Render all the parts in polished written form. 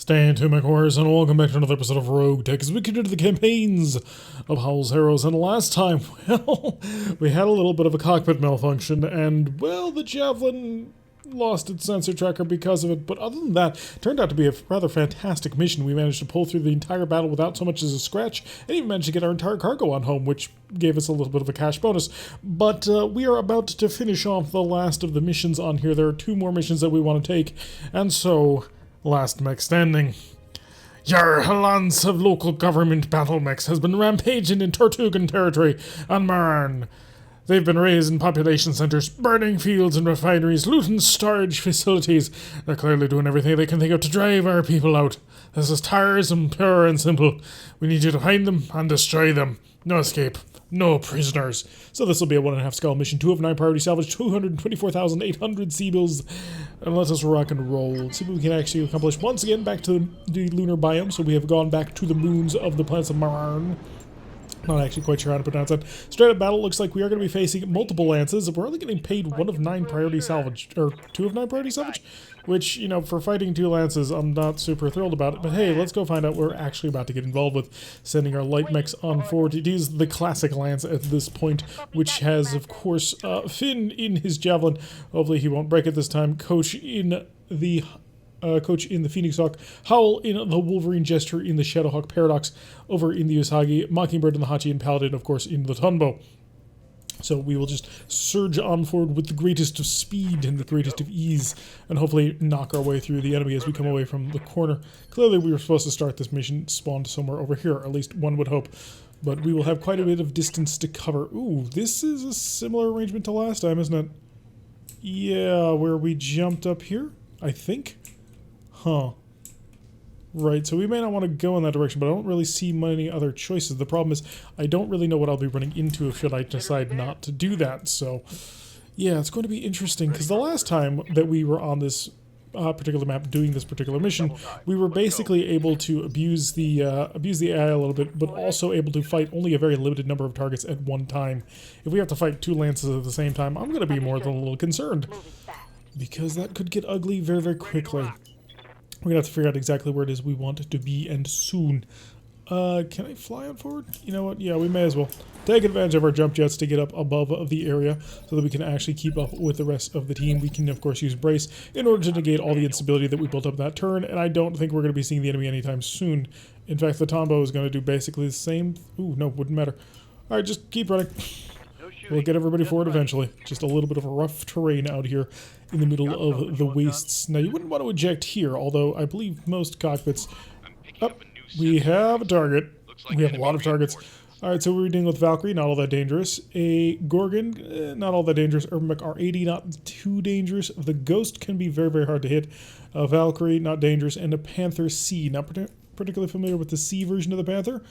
Stand to my course and welcome back to another episode of RogueTech as we continue the campaigns of Howl's Harrows. And last time, well, we had a little bit of a cockpit malfunction and, well, the Javelin lost its sensor tracker because of it. But other than that, it turned out to be a rather fantastic mission. We managed to pull through the entire battle without so much as a scratch and even managed to get our entire cargo on home, which gave us a little bit of a cash bonus. But we are about to finish off the last of the missions on here. There are 2 more missions that we want to take, and so... last mech standing. Your lance of local government battle mechs has been rampaging in Tortugan territory and Marne. They've been raised in population centers, burning fields and refineries, looting storage facilities. They're clearly doing everything they can think of to drive our people out. This is tiresome, pure and simple. We need you to find them and destroy them. No escape. No prisoners. So this will be a 1.5 skull mission. 2 of 9 priority salvage, 224,800 Seabills. And let us rock and roll. Let's see what we can actually accomplish. Once again, back to the lunar biome. So we have gone back to the moons of the planets of Marne. Not actually quite sure how to pronounce that. Straight up battle looks like we are going to be facing multiple lances. We're only getting paid 1 of 9 priority salvage, or 2 of 9 priority salvage, which, you know, for fighting 2 lances, I'm not super thrilled about it. But hey, let's go find out what we're actually about to get involved with. Sending our light mechs on forward. It is the classic lance at this point, which has, of course, Finn in his javelin. Hopefully he won't break it this time. Coach in the Phoenix Hawk, Howl in the Wolverine Gesture in the Shadowhawk Paradox, over in the Usagi, Mockingbird in the Hachi, and Paladin, of course, in the Tunbo. So we will just surge on forward with the greatest of speed and the greatest of ease, and hopefully knock our way through the enemy as we come away from the corner. Clearly we were supposed to start this mission spawned somewhere over here, at least one would hope. But we will have quite a bit of distance to cover. Ooh, this is a similar arrangement to last time, isn't it? Yeah, where we jumped up here, I think. Huh. Right, so we may not want to go in that direction, but I don't really see many other choices. The problem is, I don't really know what I'll be running into should I decide not to do that, so... yeah, it's going to be interesting, because the last time that we were on this particular map doing this particular mission, we were basically able to abuse the AI a little bit, but also able to fight only a very limited number of targets at one time. If we have to fight 2 lances at the same time, I'm going to be more than a little concerned, because that could get ugly very, very quickly. We're going to have to figure out exactly where it is we want it to be, and soon. Can I fly on forward? You know what? Yeah, we may as well. Take advantage of our jump jets to get up above the area so that we can actually keep up with the rest of the team. We can, of course, use Brace in order to negate all the instability that we built up that turn, and I don't think we're going to be seeing the enemy anytime soon. In fact, the Tombo is going to do basically the same. Ooh, no, wouldn't matter. All right, just keep running. We'll get everybody forward eventually. Just a little bit of a rough terrain out here in the middle of the wastes. Now, you wouldn't want to eject here, although I believe most cockpits... oh, we have a target. We have a lot of targets. Alright, so we're dealing with Valkyrie, not all that dangerous. A Gorgon, not all that dangerous. Urban R80, not too dangerous. The Ghost can be very, very hard to hit. Valkyrie, not dangerous. And a Panther C. Not particularly familiar with the C version of the Panther.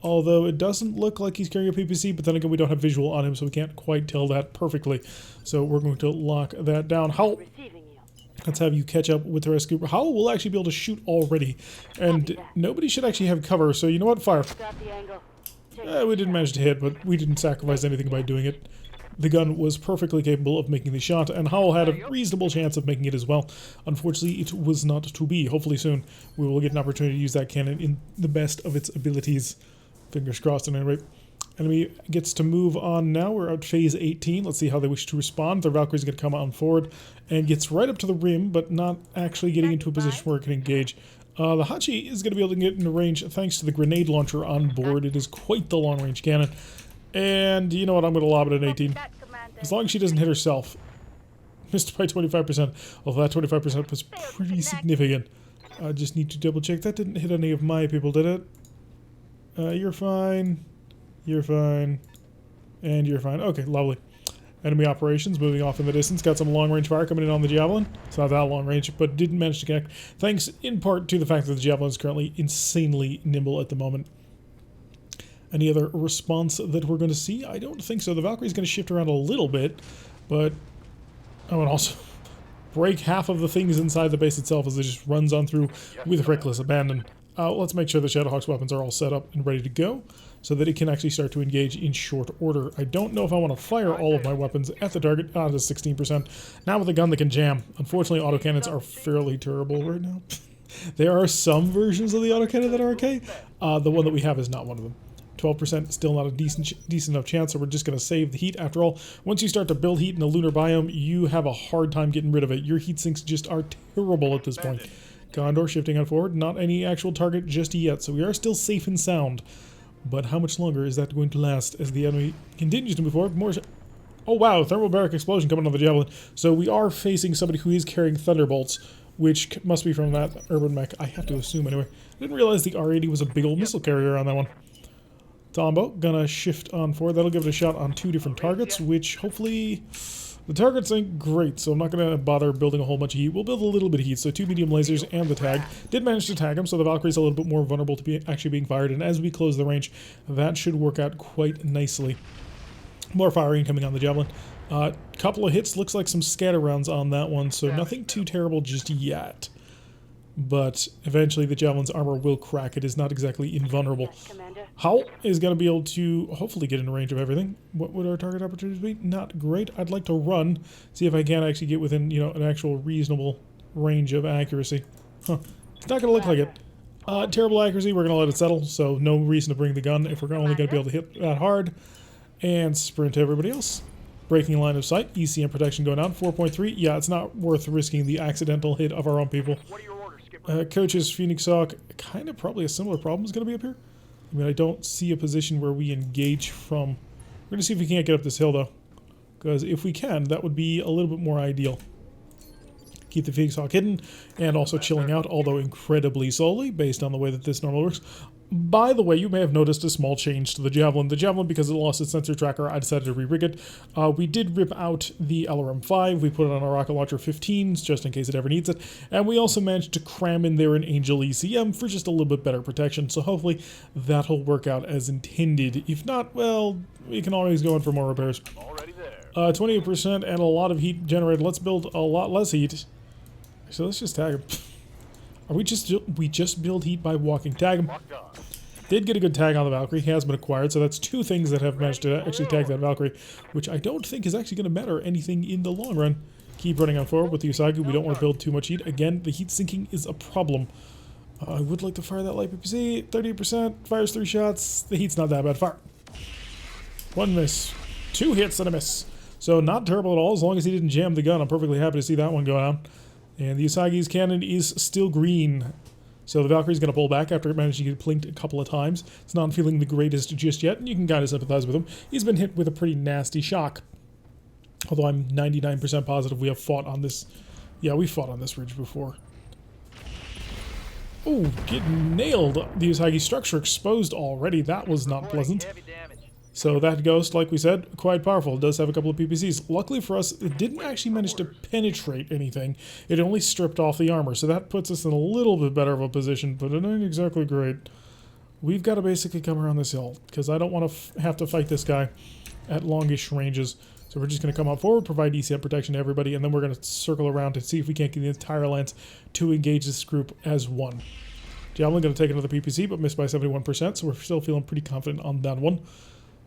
Although it doesn't look like he's carrying a PPC, but then again, we don't have visual on him, so we can't quite tell that perfectly. So we're going to lock that down. Howl, let's have you catch up with the rescue. Howl will actually be able to shoot already, and nobody should actually have cover, so you know what? Fire. We didn't manage to hit, but we didn't sacrifice anything by doing it. The gun was perfectly capable of making the shot, and Howl had a reasonable chance of making it as well. Unfortunately, it was not to be. Hopefully soon we will get an opportunity to use that cannon in the best of its abilities. Fingers crossed, at any rate. Enemy gets to move on now. We're at phase 18. Let's see how they wish to respond. The Valkyrie's going to come on forward and gets right up to the rim, but not actually getting into a position where it can engage. The Hachi is going to be able to get into range thanks to the grenade launcher on board. It is quite the long-range cannon. And you know what? I'm going to lob it at 18. As long as she doesn't hit herself. Missed by 25%. Although that 25% was pretty significant. I just need to double-check. That didn't hit any of my people, did it? You're fine, and you're fine. Okay, lovely. Enemy operations moving off in the distance. Got some long-range fire coming in on the Javelin. It's not that long range, but didn't manage to connect. Thanks in part to the fact that the Javelin is currently insanely nimble at the moment. Any other response that we're going to see? I don't think so. The Valkyrie's going to shift around a little bit, but... oh, and also break half of the things inside the base itself as it just runs on through with reckless abandon. Let's make sure the Shadowhawk's weapons are all set up and ready to go so that it can actually start to engage in short order. I don't know if I want to fire all of my weapons at the target. That's 16%. Now with a gun that can jam. Unfortunately, autocannons are fairly terrible right now. There are some versions of the autocannon that are okay. The one that we have is not one of them. 12% still not a decent enough chance, so we're just going to save the heat. After all, once you start to build heat in the lunar biome, you have a hard time getting rid of it. Your heat sinks just are terrible at this point. Condor shifting on forward, not any actual target just yet, so we are still safe and sound. But how much longer is that going to last as the enemy continues to move forward? More. Oh wow, thermobaric explosion coming on the Javelin. So we are facing somebody who is carrying thunderbolts, which must be from that urban mech, I have to assume anyway. I didn't realize the R-80 was a big old missile carrier on that one. Tombo, gonna shift on forward. That'll give it a shot on 2 different targets, which hopefully... The targets ain't great, so I'm not gonna bother building a whole bunch of heat. We'll build a little bit of heat, so 2 medium lasers and the tag. Did manage to tag him, so the Valkyrie's a little bit more vulnerable to be actually being fired, and as we close the range, that should work out quite nicely. More firing coming on the Javelin. Couple of hits, looks like some scatter rounds on that one, so nothing too terrible just yet. But eventually the Javelin's armor will crack. It is not exactly invulnerable. Howl is going to be able to hopefully get in range of everything. What would our target opportunities be? Not great. I'd like to run, see if I can actually get within, you know, an actual reasonable range of accuracy. Huh. It's not going to look like it. Terrible accuracy, we're going to let it settle, so no reason to bring the gun if we're only going to be able to hit that hard. And sprint to everybody else. Breaking line of sight, ECM protection going down, 4.3. Yeah, it's not worth risking the accidental hit of our own people. Coach's Phoenix Hawk, kind of probably a similar problem is going to be up here. I mean, I don't see a position where we engage from. We're going to see if we can't get up this hill, though. Because if we can, that would be a little bit more ideal. Keep the Phoenix Hawk hidden, and also chilling out, although incredibly slowly, based on the way that this normally works. By the way, you may have noticed a small change to the Javelin. The Javelin, because it lost its sensor tracker, I decided to re-rig it. We did rip out the LRM-5. We put it on a rocket launcher 15s, just in case it ever needs it. And we also managed to cram in there an Angel ECM for just a little bit better protection. So hopefully that'll work out as intended. If not, well, we can always go in for more repairs. 28% and a lot of heat generated. Let's build a lot less heat. So let's just tag him. Are we just build heat by walking? Tag him. Did get a good tag on the Valkyrie. He has been acquired, so that's 2 things that have managed to actually tag that Valkyrie, which I don't think is actually going to matter anything in the long run. Keep running on forward with the Usagi. We don't want to build too much heat. Again, the heat sinking is a problem. I would like to fire that light PPC. 38%. Fires 3 shots. The heat's not that bad. Fire. 1 miss. 2 hits and a miss. So not terrible at all, as long as he didn't jam the gun. I'm perfectly happy to see that one go down. And the Usagi's cannon is still green. So the Valkyrie's going to pull back after it managed to get plinked a couple of times. It's not feeling the greatest just yet, and you can kind of sympathize with him. He's been hit with a pretty nasty shock. Although I'm 99% positive we have fought on this. Yeah, we fought on this ridge before. Oh, getting nailed. The Usagi structure exposed already. That was not pleasant. So that ghost, like we said, quite powerful. It does have a couple of PPCs. Luckily for us, it didn't actually manage to penetrate anything. It only stripped off the armor, so that puts us in a little bit better of a position, but it ain't exactly great. We've got to basically come around this hill, because I don't want to have to fight this guy at longish ranges. So we're just going to come up forward, provide ECM protection to everybody, and then we're going to circle around to see if we can't get the entire lance to engage this group as one. Javelin going to take another PPC, but missed by 71%, so we're still feeling pretty confident on that one.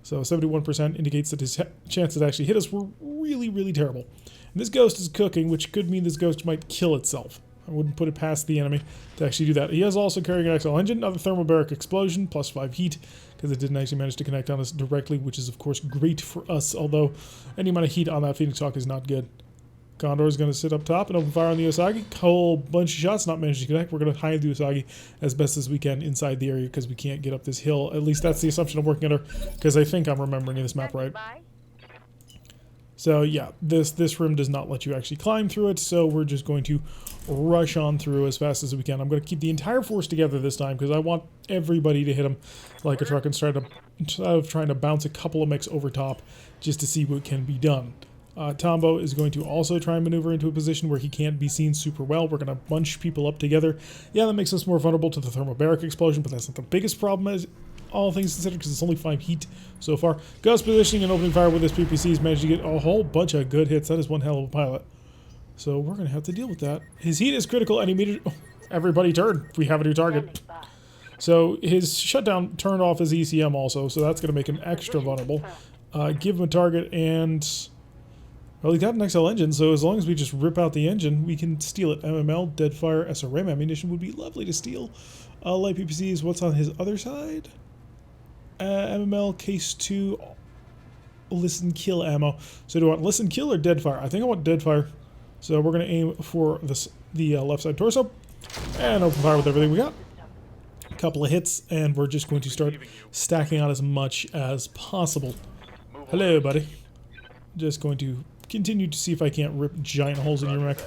So 71% indicates that his chances to actually hit us were really, really terrible. And this ghost is cooking, which could mean this ghost might kill itself. I wouldn't put it past the enemy to actually do that. He is also carrying an XL engine, another thermobaric explosion, plus 5 heat, because it didn't actually manage to connect on us directly, which is of course great for us, although any amount of heat on that Phoenix Hawk is not good. Condor is going to sit up top and open fire on the Usagi. Whole bunch of shots, not managed to connect. We're going to hide the Usagi as best as we can inside the area because we can't get up this hill. At least that's the assumption I'm working under, because I think I'm remembering this map right. So yeah, this rim does not let you actually climb through it, so we're just going to rush on through as fast as we can. I'm going to keep the entire force together this time because I want everybody to hit him like a truck instead of trying to bounce a couple of mechs over top just to see what can be done. Tombo is going to also try and maneuver into a position where he can't be seen super well. We're going to bunch people up together. Yeah, that makes us more vulnerable to the thermobaric explosion, but that's not the biggest problem as all things considered because it's only 5 heat so far. Ghost positioning and opening fire with his PPCs managed to get a whole bunch of good hits. That is one hell of a pilot. So we're going to have to deal with that. His heat is critical and immediate. Oh, everybody turn. We have a new target. So his shutdown turned off his ECM also, so that's going to make him extra vulnerable. Give him a target and... Well, he's got an XL engine, so as long as we just rip out the engine, we can steal it. MML, Deadfire, SRM ammunition would be lovely to steal. Light PPCs, what's on his other side? MML, Case 2, Listen Kill ammo. So do I want Listen Kill or Deadfire? I think I want Deadfire. So we're going to aim for the left side torso and open fire with everything we got. A couple of hits, and we're just going to start stacking on as much as possible. Hello, buddy. Just going to continue to see if I can't rip giant holes in your mech.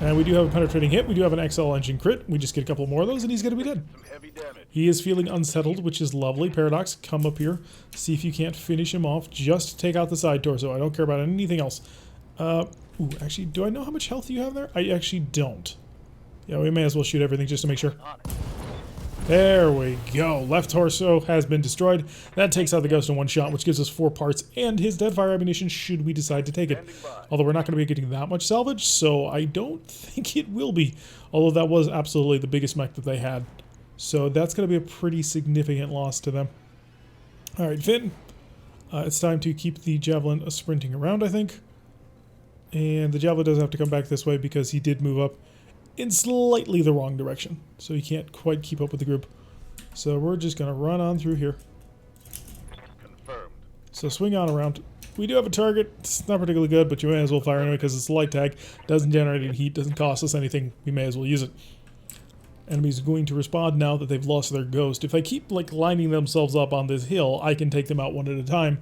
And we do have a penetrating hit. We do have an XL engine crit. We just get a couple more of those and he's going to be dead. He is feeling unsettled, which is lovely. Paradox, come up here. See if you can't finish him off. Just take out the side torso. I don't care about anything else. Ooh, actually, do I know how much health you have there? I actually don't. Yeah, we may as well shoot everything just to make sure. There we go. Left torso has been destroyed. That takes out the ghost in one shot, which gives us 4 parts and his Deadfire ammunition should we decide to take it. Although we're not going to be getting that much salvage, so I don't think it will be. Although that was absolutely the biggest mech that they had. So that's going to be a pretty significant loss to them. Alright, Finn. It's time to keep the Javelin sprinting around, I think. And the Javelin does have to come back this way because he did move up in slightly the wrong direction. So he can't quite keep up with the group. So we're just going to run on through here. Confirmed. So swing on around. We do have a target. It's not particularly good, but you may as well fire anyway because it's a light tag. Doesn't generate any heat, doesn't cost us anything. We may as well use it. Enemies are going to respond now that they've lost their ghost. If they keep like lining themselves up on this hill, I can take them out one at a time.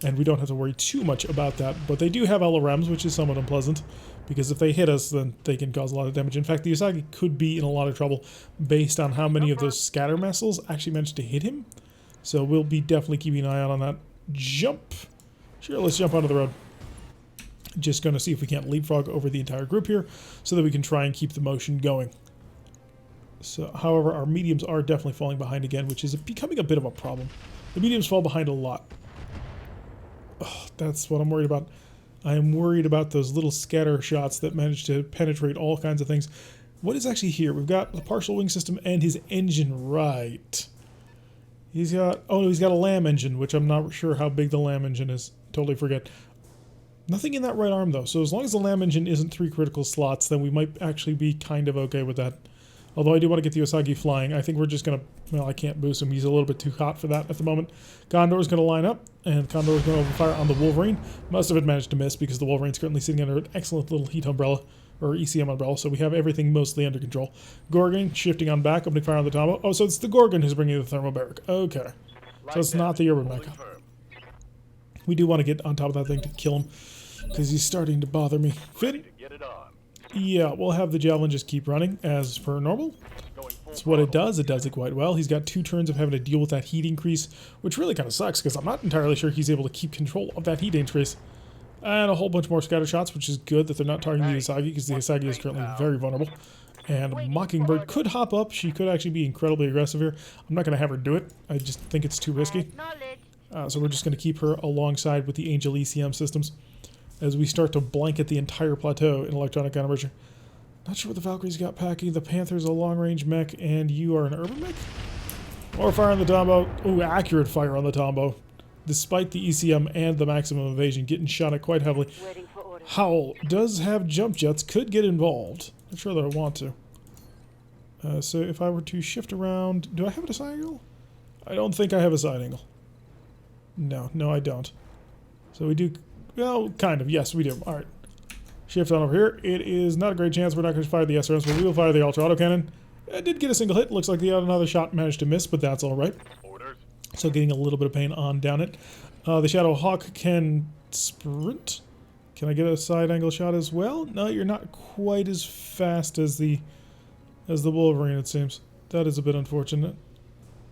And we don't have to worry too much about that. But they do have LRMs, which is somewhat unpleasant. Because if they hit us, then they can cause a lot of damage. In fact, the Usagi could be in a lot of trouble based on how many of those scatter missiles actually managed to hit him. So we'll be definitely keeping an eye out on that. Jump! Sure, let's jump onto the road. Just going to see if we can't leapfrog over the entire group here so that we can try and keep the motion going. So, however, our mediums are definitely falling behind again, which is becoming a bit of a problem. The mediums fall behind a lot. Oh, that's what I'm worried about. I am worried about those little scatter shots that manage to penetrate all kinds of things. What is actually here? We've got the partial wing system and his engine, right. He's got a lamb engine, which I'm not sure how big the lamb engine is. Totally forget. Nothing in that right arm, though. So as long as the lamb engine isn't 3 critical slots, then we might actually be kind of okay with that. Although I do want to get the Usagi flying. I think we're just going to... Well, I can't boost him. He's a little bit too hot for that at the moment. Condor's going to line up, and Condor's going to open fire on the Wolverine. Most of it managed to miss because the Wolverine's currently sitting under an excellent little heat umbrella, or ECM umbrella, so we have everything mostly under control. Gorgon shifting on back, opening fire on the Tombo. Oh, so it's the Gorgon who's bringing the thermobaric. Okay. So it's not the Urban Mecha. We do want to get on top of that thing to kill him, because he's starting to bother me. Finn? Yeah, we'll have the Javelin just keep running as per normal. That's what it does. It does it quite well. He's got 2 turns of having to deal with that heat increase, which really kind of sucks because I'm not entirely sure he's able to keep control of that heat increase. And a whole bunch more scatter shots, which is good that they're not targeting the Usagi because the Usagi is currently very vulnerable. And Mockingbird could hop up. She could actually be incredibly aggressive here. I'm not going to have her do it. I just think it's too risky. So we're just going to keep her alongside with the Angel ECM systems as we start to blanket the entire plateau in electronic countermeasure. Not sure what the Valkyrie's got packing. The Panther's a long-range mech, and you are an urban mech? More fire on the Tombo. Ooh, accurate fire on the Tombo. Despite the ECM and the maximum evasion, getting shot at quite heavily. Howl does have jump jets, could get involved. Not sure that I want to. So if I were to shift around... Do I have a side angle? I don't think I have a side angle. No, I don't. So we do... Well, kind of. Yes, we do. All right. Shift on over here. It is not a great chance we're not going to fire the SRMs, but we will fire the Ultra Autocannon. It did get a single hit. Looks like the another shot managed to miss, but that's all right. So getting a little bit of pain on down it. The Shadow Hawk can sprint. Can I get a side angle shot as well? No, you're not quite as fast as the Wolverine, it seems. That is a bit unfortunate.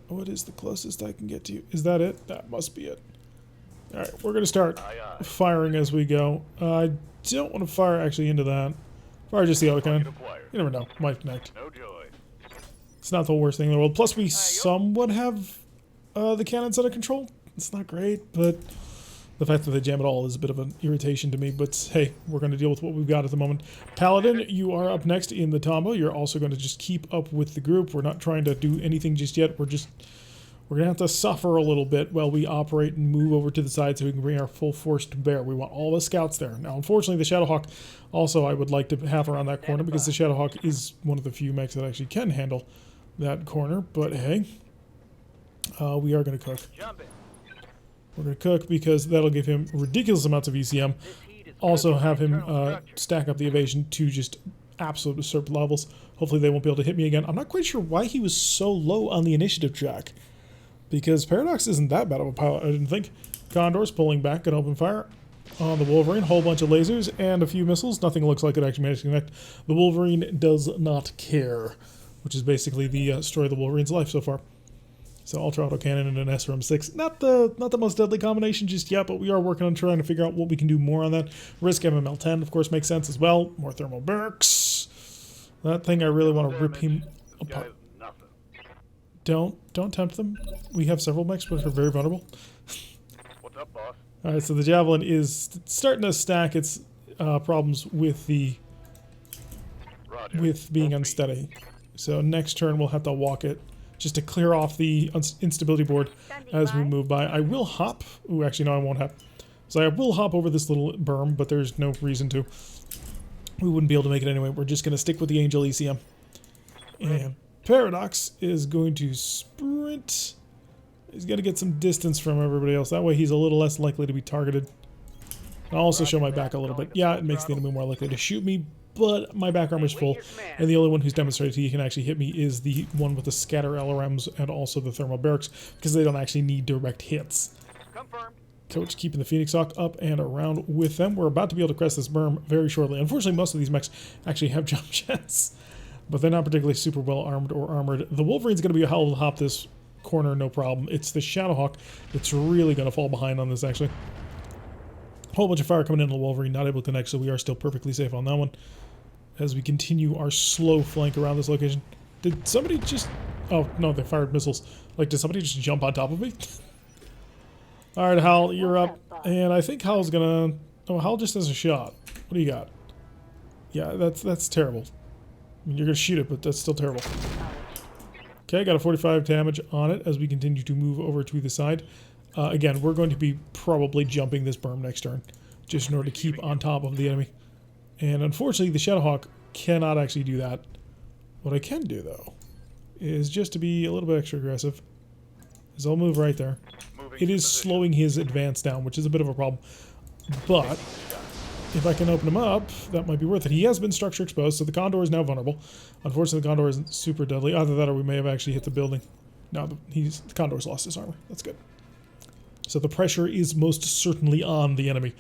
What is the closest I can get to you? Is that it? That must be it. Alright, we're going to start firing as we go. I don't want to fire actually into that. Fire just the autocannon. You never know. Might connect. It's not the worst thing in the world. Plus, we somewhat have the cannons under control. It's not great, but the fact that they jam it all is a bit of an irritation to me. But hey, we're going to deal with what we've got at the moment. Paladin, you are up next in the Tombo. You're also going to just keep up with the group. We're not trying to do anything just yet. We're going to have to suffer a little bit while we operate and move over to the side so we can bring our full force to bear. We want all the scouts there. Now, unfortunately, the Shadowhawk also I would like to have around that corner because the Shadowhawk is one of the few mechs that actually can handle that corner. But hey, we are going to cook. We're going to cook because that'll give him ridiculous amounts of ECM. Also have him stack up the evasion to just absolute absurd levels. Hopefully they won't be able to hit me again. I'm not quite sure why he was so low on the initiative track. Because Paradox isn't that bad of a pilot, I didn't think. Condor's pulling back, gonna open fire on the Wolverine. Whole bunch of lasers and a few missiles. Nothing looks like it actually managed to connect. The Wolverine does not care. Which is basically the story of the Wolverine's life so far. So Ultra Auto Cannon and an SRM-6. Not the most deadly combination just yet, but we are working on trying to figure out what we can do more on that. Risk MML-10, of course, makes sense as well. More thermal barracks. That thing, I really want to rip him apart. Don't tempt them. We have several mechs, but are very vulnerable. What's up, boss? Alright, so the Javelin is starting to stack its problems with the being unsteady. So next turn we'll have to walk it just to clear off the instability board as we move by. I will hop. Ooh, actually, no, I won't hop. So I will hop over this little berm, but there's no reason to. We wouldn't be able to make it anyway. We're just going to stick with the Angel ECM. And Paradox is going to sprint. He's got to get some distance from everybody else. That way he's a little less likely to be targeted. I'll also show my back a little bit. Yeah, it makes the enemy more likely to shoot me, but my back armor is full, and the only one who's demonstrated he can actually hit me is the one with the scatter LRMs and also the thermal barracks, because they don't actually need direct hits. Confirmed. Coach keeping the Phoenix Hawk up and around with them. We're about to be able to crest this berm very shortly. Unfortunately, most of these mechs actually have jump jets, but they're not particularly super well armed or armored. The Wolverine's going to be a hell of a hop this corner, no problem. It's the Shadowhawk that's really going to fall behind on this, actually. Whole bunch of fire coming in on the Wolverine, not able to connect, so we are still perfectly safe on that one. As we continue our slow flank around this location. Did somebody just... Oh, no, they fired missiles. Like, did somebody just jump on top of me? Alright, Howl, you're up. And I think Howl's gonna... Oh, Howl just has a shot. What do you got? Yeah, that's terrible. I mean, you're gonna shoot it, but that's still terrible. Okay, got a 45 damage on it as we continue to move over to the side. Again, we're going to be probably jumping this berm next turn, just in order to keep on top of the enemy. And unfortunately, the Shadowhawk cannot actually do that. What I can do, though, is just to be a little bit extra aggressive, is I'll move right there. It is slowing his advance down, which is a bit of a problem. But if I can open him up, that might be worth it. He has been structure exposed, so the Condor is now vulnerable. Unfortunately, the Condor isn't super deadly. Either that or we may have actually hit the building. No, the Condor's lost his armor. That's good. So the pressure is most certainly on the enemy.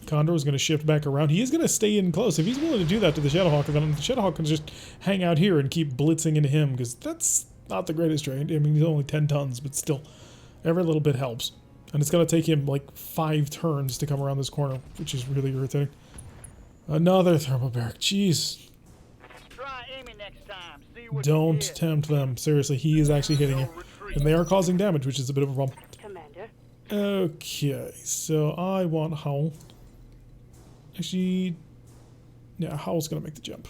Condor is going to shift back around. He is going to stay in close. If he's willing to do that to the Shadowhawk, then the Shadowhawk can just hang out here and keep blitzing into him, because that's not the greatest range. I mean, he's only 10 tons, but still, every little bit helps. And it's going to take him like 5 turns to come around this corner, which is really irritating. Another thermal barrack. Jeez. Try aiming next time. See what Don't tempt them. Seriously, he is actually hitting you. And they are causing damage, which is a bit of a problem. Commander. Okay, so I want Howl. Actually, yeah, Howl's going to make the jump.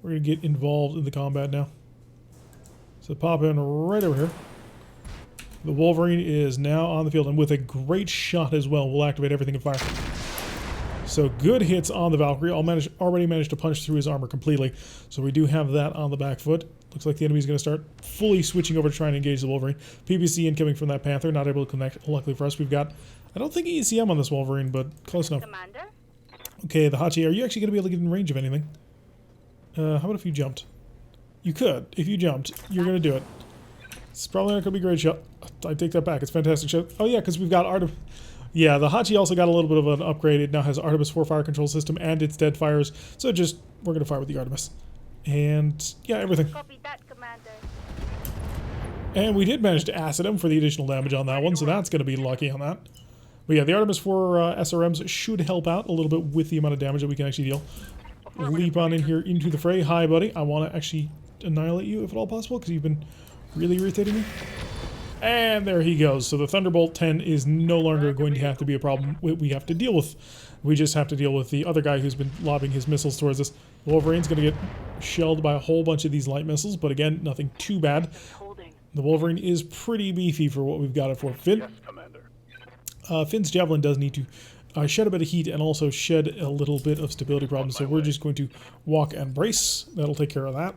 We're going to get involved in the combat now. So pop in right over here. The Wolverine is now on the field, and with a great shot as well, we'll activate everything in fire. So good hits on the Valkyrie. Already managed to punch through his armor completely. So we do have that on the back foot. Looks like the enemy's going to start fully switching over to trying to engage the Wolverine. PPC incoming from that Panther, not able to connect. Luckily for us, we've got, I don't think ECM on this Wolverine, but close enough. Commander. Okay, the Hachi, are you actually going to be able to get in range of anything? How about if you jumped? You could. If you jumped, you're going to do it. It's probably not going to be a great shot. I take that back. It's a fantastic shot. Oh yeah, because we've got Artemis. Yeah, the Hachi also got a little bit of an upgrade. It now has Artemis 4 fire control system and its dead fires. So just, we're going to fire with the Artemis. And yeah, everything. Copy that, Commander. And we did manage to acid him for the additional damage on that one, so that's going to be lucky on that. But yeah, the Artemis 4 SRMs should help out a little bit with the amount of damage that we can actually deal. Leap on in here into the fray. Hi, buddy. I want to actually annihilate you if at all possible, because you've been really irritating me. And there he goes. So the Thunderbolt 10 is no longer going to have to be a problem we have to deal with. We just have to deal with the other guy who's been lobbing his missiles towards us. Wolverine's going to get shelled by a whole bunch of these light missiles, but again, nothing too bad. The Wolverine is pretty beefy for what we've got it for. Yes, Commander. Finn's Javelin does need to shed a bit of heat and also shed a little bit of stability problems, so we're just going to walk and brace. That'll take care of that.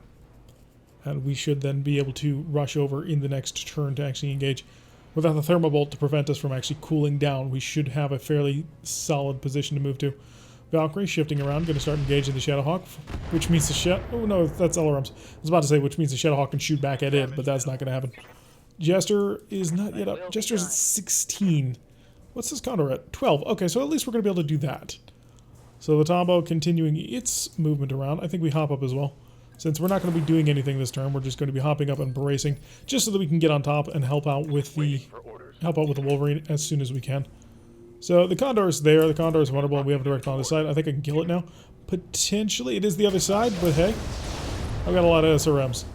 And we should then be able to rush over in the next turn to actually engage. Without the Thermobolt to prevent us from actually cooling down, we should have a fairly solid position to move to. Valkyrie shifting around, going to start engaging the Shadowhawk, which means the oh no, that's Elrum's. I was about to say which means the Shadowhawk can shoot back at it, but that's not going to happen. Jester is not yet up. Jester's at 16. What's this Condor at? 12. Okay, so at least we're going to be able to do that. So the Tombow continuing its movement around. I think we hop up as well. Since we're not going to be doing anything this turn, we're just going to be hopping up and bracing, just so that we can get on top and help out with the Wolverine as soon as we can. So the Condor is there. The Condor is vulnerable, and we have a direct line of sight. I think I can kill it now. Potentially, it is the other side, but hey, I've got a lot of SRMs.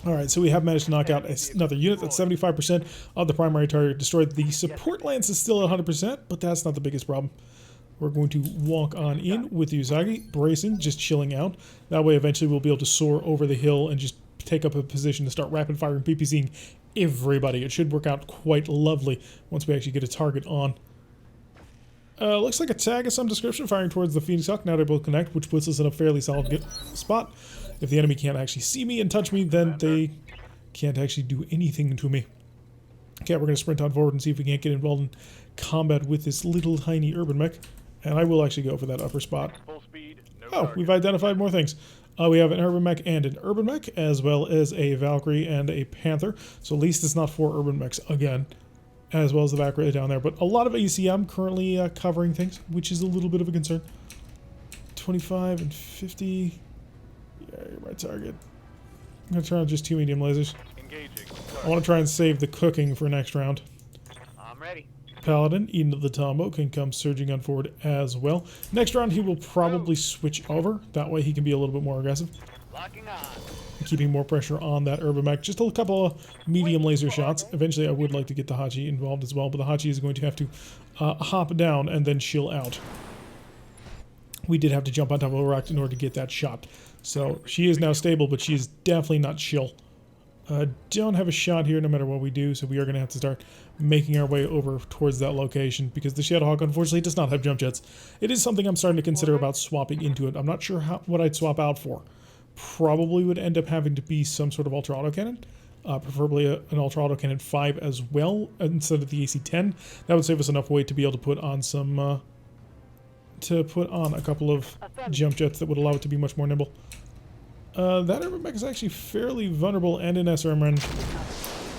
All right, so we have managed to knock out another unit. That's 75% of the primary target destroyed. The support lance is still at 100%, but that's not the biggest problem. We're going to walk on in with the Usagi, bracing, just chilling out. That way, eventually, we'll be able to soar over the hill and just take up a position to start rapid firing PPCing everybody. It should work out quite lovely once we actually get a target on. Looks like a tag of some description firing towards the Phoenix Hawk. Now they both connect, which puts us in a fairly solid spot. If the enemy can't actually see me and touch me, then they can't actually do anything to me. Okay, we're going to sprint on forward and see if we can't get involved in combat with this little tiny urban mech. And I will actually go for that upper spot. Oh, we've identified more things. We have an urban mech and an urban mech, as well as a Valkyrie and a Panther. So at least it's not 4 urban mechs again, as well as the Valkyrie down there. But a lot of ACM currently covering things, which is a little bit of a concern. 25 and 50. Yeah, you're my target. I'm going to try on just 2 medium lasers. Engaging. I want to try and save the cooking for next round. I'm ready. Paladin, into the Tombow, can come surging on forward as well. Next round, he will probably switch over. That way he can be a little bit more aggressive. Locking on. Keeping more pressure on that urban mech. Just a couple of medium laser shots. Eventually, I would like to get the Hachi involved as well, but the Hachi is going to have to hop down and then chill out. We did have to jump on top of a rock in order to get that shot. So she is now stable, but she is definitely not chill. Don't have a shot here no matter what we do, so we are going to have to start making our way over towards that location because the Shadowhawk unfortunately does not have jump jets. It is something I'm starting to consider about swapping into it. I'm not sure what I'd swap out for. Probably would end up having to be some sort of ultra autocannon, preferably an ultra autocannon 5 as well instead of the AC-10. That would save us enough weight to be able to put on some a couple of jump jets that would allow it to be much more nimble. That urban mech is actually fairly vulnerable and in SRM range.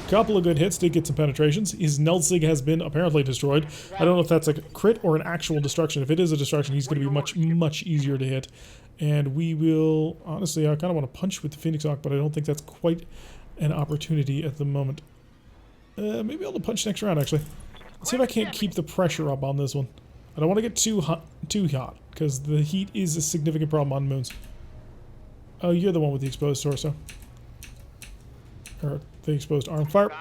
Couple of good hits, did get some penetrations. His Nelzig has been apparently destroyed. I don't know if that's a crit or an actual destruction. If it is a destruction, he's going to be much, much easier to hit. And we will, honestly, I kind of want to punch with the Phoenix Hawk, but I don't think that's quite an opportunity at the moment. Maybe I'll punch next round, actually. Let's see if I can't keep the pressure up on this one. I don't want to get too hot, because the heat is a significant problem on moons. Oh, you're the one with the exposed torso. Or the exposed arm. Fire.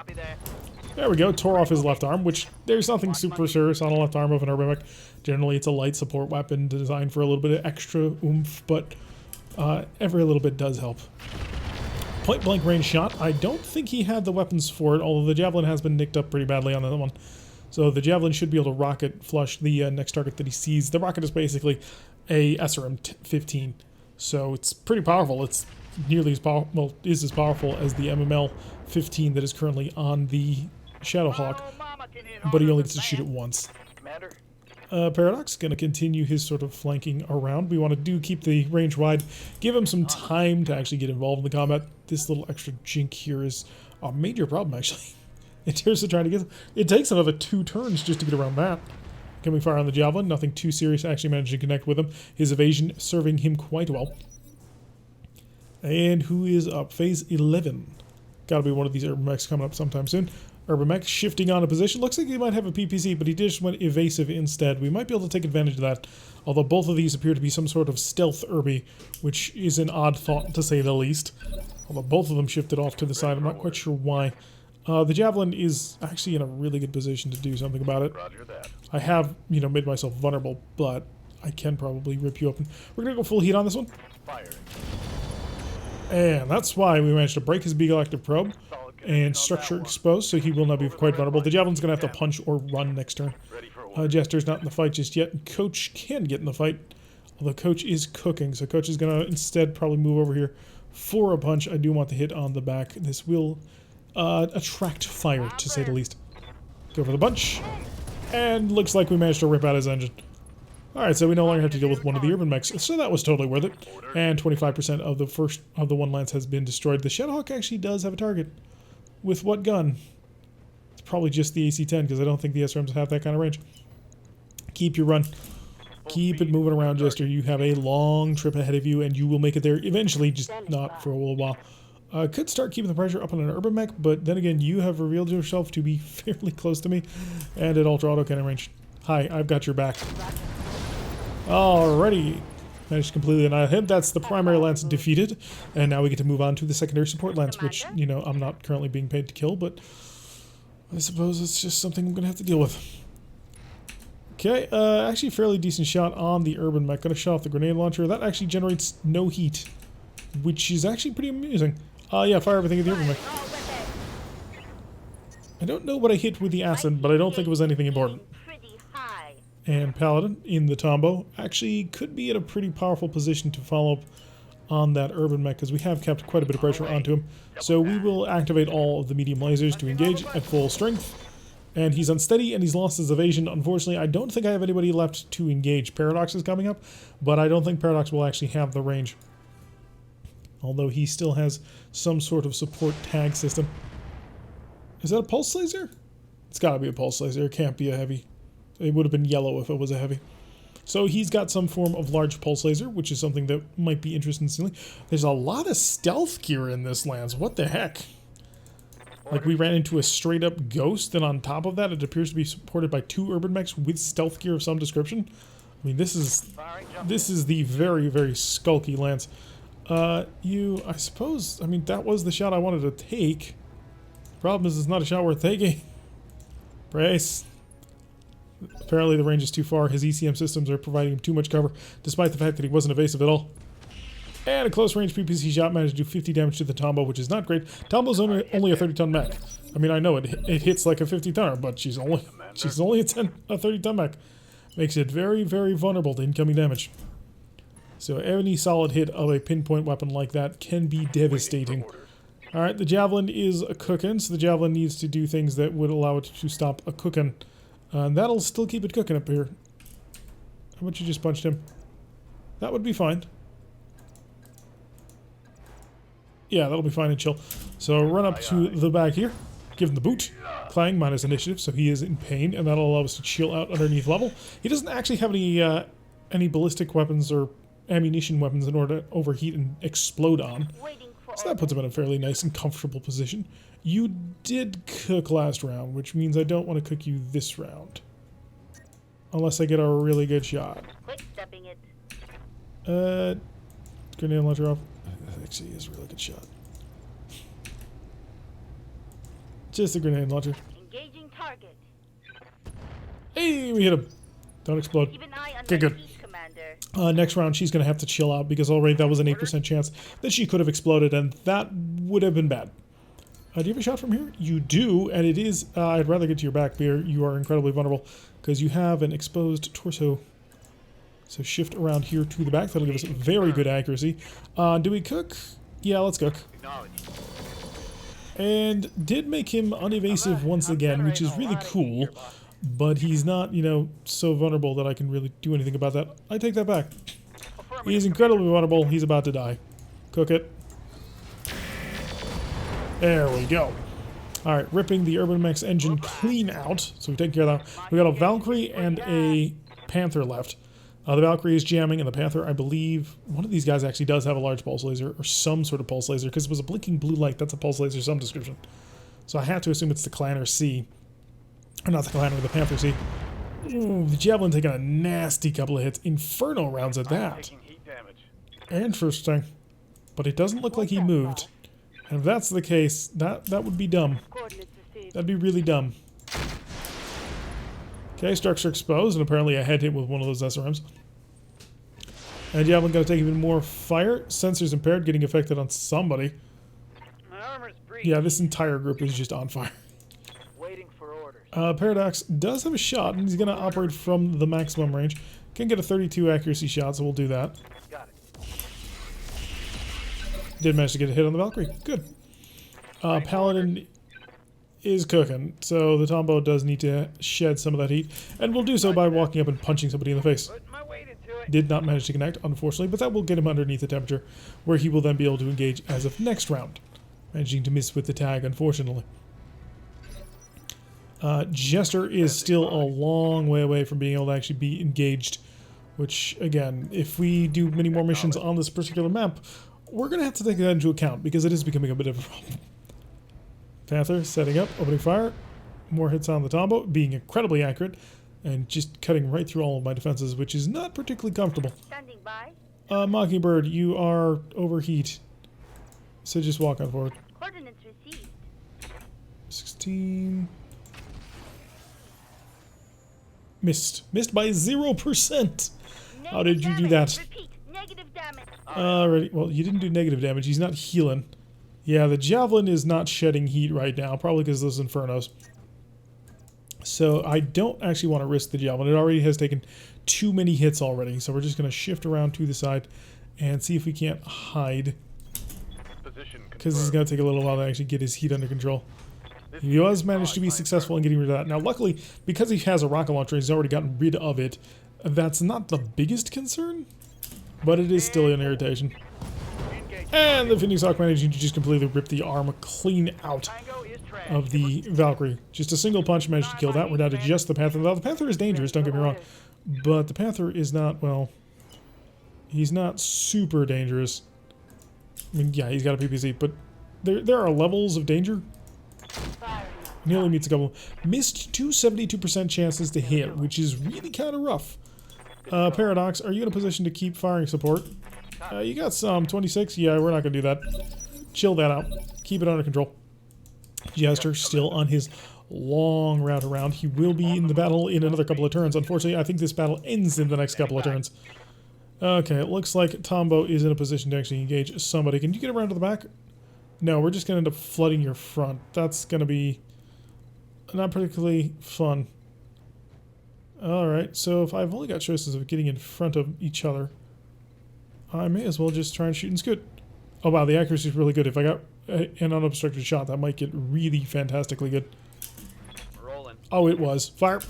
There we go. Tore off his left arm, which there's nothing super serious on a left arm of an urban mech. Generally, it's a light support weapon designed for a little bit of extra oomph, but every little bit does help. Point blank range shot. I don't think he had the weapons for it, although the Javelin has been nicked up pretty badly on that one. So the Javelin should be able to rocket flush the next target that he sees. The rocket is basically a SRM-15. So it's pretty powerful. It's nearly as powerful, well, is as powerful as the MML-15 that is currently on the Shadowhawk, but he only gets to shoot it once. Paradox going to continue his sort of flanking around. We want to keep the range wide, give him some time to actually get involved in the combat. This little extra jink here is a major problem, actually. In terms of trying to get, it takes another 2 turns just to get around that. Coming fire on the Javelin, nothing too serious. Actually managed to connect with him. His evasion serving him quite well. And who is up? Phase 11. Gotta be one of these urban mechs coming up sometime soon. Urban mech shifting on a position. Looks like he might have a PPC, but he just went evasive instead. We might be able to take advantage of that. Although both of these appear to be some sort of stealth Urby, which is an odd thought to say the least. Although both of them shifted off to the side. I'm not quite sure why. The Javelin is actually in a really good position to do something about it. I have, made myself vulnerable, but I can probably rip you open. We're going to go full heat on this one. And that's why we managed to break his Beagle Active Probe. and structure exposed, so he will not be quite vulnerable. The Javelin's going to have to punch or run next turn. Ready for order. Jester's not in the fight just yet. Coach can get in the fight, although Coach is cooking, so Coach is going to instead probably move over here for a punch. I do want the hit on the back. This will attract fire, to say the least. Go for the punch, and looks like we managed to rip out his engine. Alright, so we no longer have to deal with one of the urban mechs, so that was totally worth it. And 25% of the first of the one lance has been destroyed. The Shadowhawk actually does have a target. With what gun? It's probably just the AC-10, because I don't think the SRMs have that kind of range. Keep your run. Keep it moving around, Jester. You have a long trip ahead of you, and you will make it there eventually, just not for a little while. Could start keeping the pressure up on an urban mech, but then again, you have revealed yourself to be fairly close to me, and at ultra auto cannon range. Hi, I've got your back. Alrighty. Managed to completely annihilate him. That's the primary lance defeated. And now we get to move on to the secondary support lance, which, you know, I'm not currently being paid to kill, but I suppose it's just something I'm going to have to deal with. Okay, actually fairly decent shot on the urban mech. Gonna shut off the grenade launcher. That actually generates no heat, which is actually pretty amusing. Yeah, fire everything at the urban mech. I don't know what I hit with the acid, but I don't think it was anything important. And Paladin in the Tombo actually could be in a pretty powerful position to follow up on that urban mech, because we have kept quite a bit of pressure onto him. So we will activate all of the medium lasers to engage at full strength. And he's unsteady and he's lost his evasion. Unfortunately, I don't think I have anybody left to engage. Paradox is coming up, but I don't think Paradox will actually have the range. Although he still has some sort of support tag system. Is that a pulse laser? It's got to be a pulse laser. It can't be a heavy. It would have been yellow if it was a heavy. So he's got some form of large pulse laser, which is something that might be interesting to see. There's a lot of stealth gear in this lance. What the heck? Like, we ran into a straight up ghost, and on top of that, it appears to be supported by 2 urban mechs with stealth gear of some description. I mean, this is the very, very skulky lance. I suppose, I mean, that was the shot I wanted to take. Problem is, it's not a shot worth taking. Brace. Apparently the range is too far. His ECM systems are providing him too much cover, despite the fact that he wasn't evasive at all. And a close range PPC shot managed to do 50 damage to the Tombo, which is not great. Tombo's only a 30-ton mech. I mean, I know it hits like a 50-tonner, but she's only a 30-ton mech. Makes it very, very vulnerable to incoming damage. So any solid hit of a pinpoint weapon like that can be devastating. Alright, the Javelin is a cooking, so the Javelin needs to do things that would allow it to stop a cooking. And that'll still keep it cooking up here. How about you just punched him? That would be fine. Yeah, that'll be fine and chill. So run up to the back here. Give him the boot. Clang minus initiative, so he is in pain, and that'll allow us to chill out underneath level. He doesn't actually have any ballistic weapons or ammunition weapons in order to overheat and explode on. So that puts him in a fairly nice and comfortable position. You did cook last round, which means I don't want to cook you this round. Unless I get a really good shot. Quick stepping it. Grenade launcher off. That actually is a really good shot. Just a grenade launcher. Engaging target. Hey, we hit him. Don't explode. Keep an eye on Okay, my good. feet, Commander. Next round, she's going to have to chill out because already that was an 8% chance that she could have exploded, and that would have been bad. Do you have a shot from here? You do, and it is... I'd rather get to your back, Beer. You are incredibly vulnerable because you have an exposed torso. So shift around here to the back. That'll give us very good accuracy. Do we cook? Yeah, let's cook. And did make him unevasive once again, which is really cool. But he's not, you know, so vulnerable that I can really do anything about that. I take that back. He's incredibly vulnerable. He's about to die. Cook it. There we go. Alright, ripping the Urban Mech's engine clean out. So we take care of that. We got a Valkyrie and a Panther left. The Valkyrie is jamming, and the Panther, I believe, one of these guys actually does have a large pulse laser, or some sort of pulse laser, because it was a blinking blue light. That's a pulse laser of some description. So I have to assume it's the Clanner C. Or not the Clanner, the Panther C. Ooh, the Javelin taking a nasty couple of hits. Inferno rounds at that. Interesting. But it doesn't look like he moved. And if that's the case, that would be dumb. That'd be really dumb. Okay, structure exposed, and apparently a head hit with one of those SRMs. And Javelin got to take even more fire. Sensors impaired, getting affected on somebody. My armor's Yeah, this entire group is just on fire. Waiting for orders. Paradox does have a shot, and he's going to operate from the maximum range. Can get a 32 accuracy shot, so we'll do that. Got it. Did manage to get a hit on the Valkyrie. Good. Paladin is cooking, so the Tombow does need to shed some of that heat, and will do so by walking up and punching somebody in the face. Put my weight into it. Did not manage to connect, unfortunately, but that will get him underneath the temperature, where he will then be able to engage as of next round. Managing to miss with the tag, unfortunately. Jester is still a long way away from being able to actually be engaged, which, again, if we do many more missions on this particular map, we're going to have to take that into account, because it is becoming a bit of a problem. Panther setting up, opening fire. More hits on the Tombow, being incredibly accurate, and just cutting right through all of my defenses, which is not particularly comfortable. Standing by. Mockingbird, you are overheat, so just walk on forward. Coordinates received. 16. Missed by 0%. How did you do that? Repeat. Negative damage. Alrighty, well, you didn't do negative damage. He's not healing. Yeah, the Javelin is not shedding heat right now, probably because of those Infernos. So I don't actually want to risk the Javelin. It already has taken too many hits already, so we're just going to shift around to the side and see if we can't hide. Because it's going to take a little while to actually get his heat under control. He has managed to be successful in getting rid of that. Now, luckily, because he has a rocket launcher, he's already gotten rid of it. That's not the biggest concern, but it is still an irritation. And the Phoenix Hawk managing to just completely rip the arm clean out of the Valkyrie. Just a single punch managed to kill that. We're down to just the Panther. Now, the Panther is dangerous, don't get me wrong, but the Panther is not, well, he's not super dangerous. I mean, yeah, he's got a PPC, but there are levels of danger. He only meets a couple. Missed 272% chances to hit, which is really kind of rough. Paradox, are you in a position to keep firing support? You got some. 26? Yeah, we're not going to do that. Chill that out. Keep it under control. Jester still on his long route around. He will be in the battle in another couple of turns. Unfortunately, I think this battle ends in the next couple of turns. Okay, it looks like Tombow is in a position to actually engage somebody. Can you get around to the back? No, we're just going to end up flooding your front. That's going to be not particularly fun. Alright, so if I've only got choices of getting in front of each other, I may as well just try and shoot and scoot. Oh wow, the accuracy is really good. If I got an unobstructed shot, that might get really fantastically good. Rolling. Oh, it was. Fire!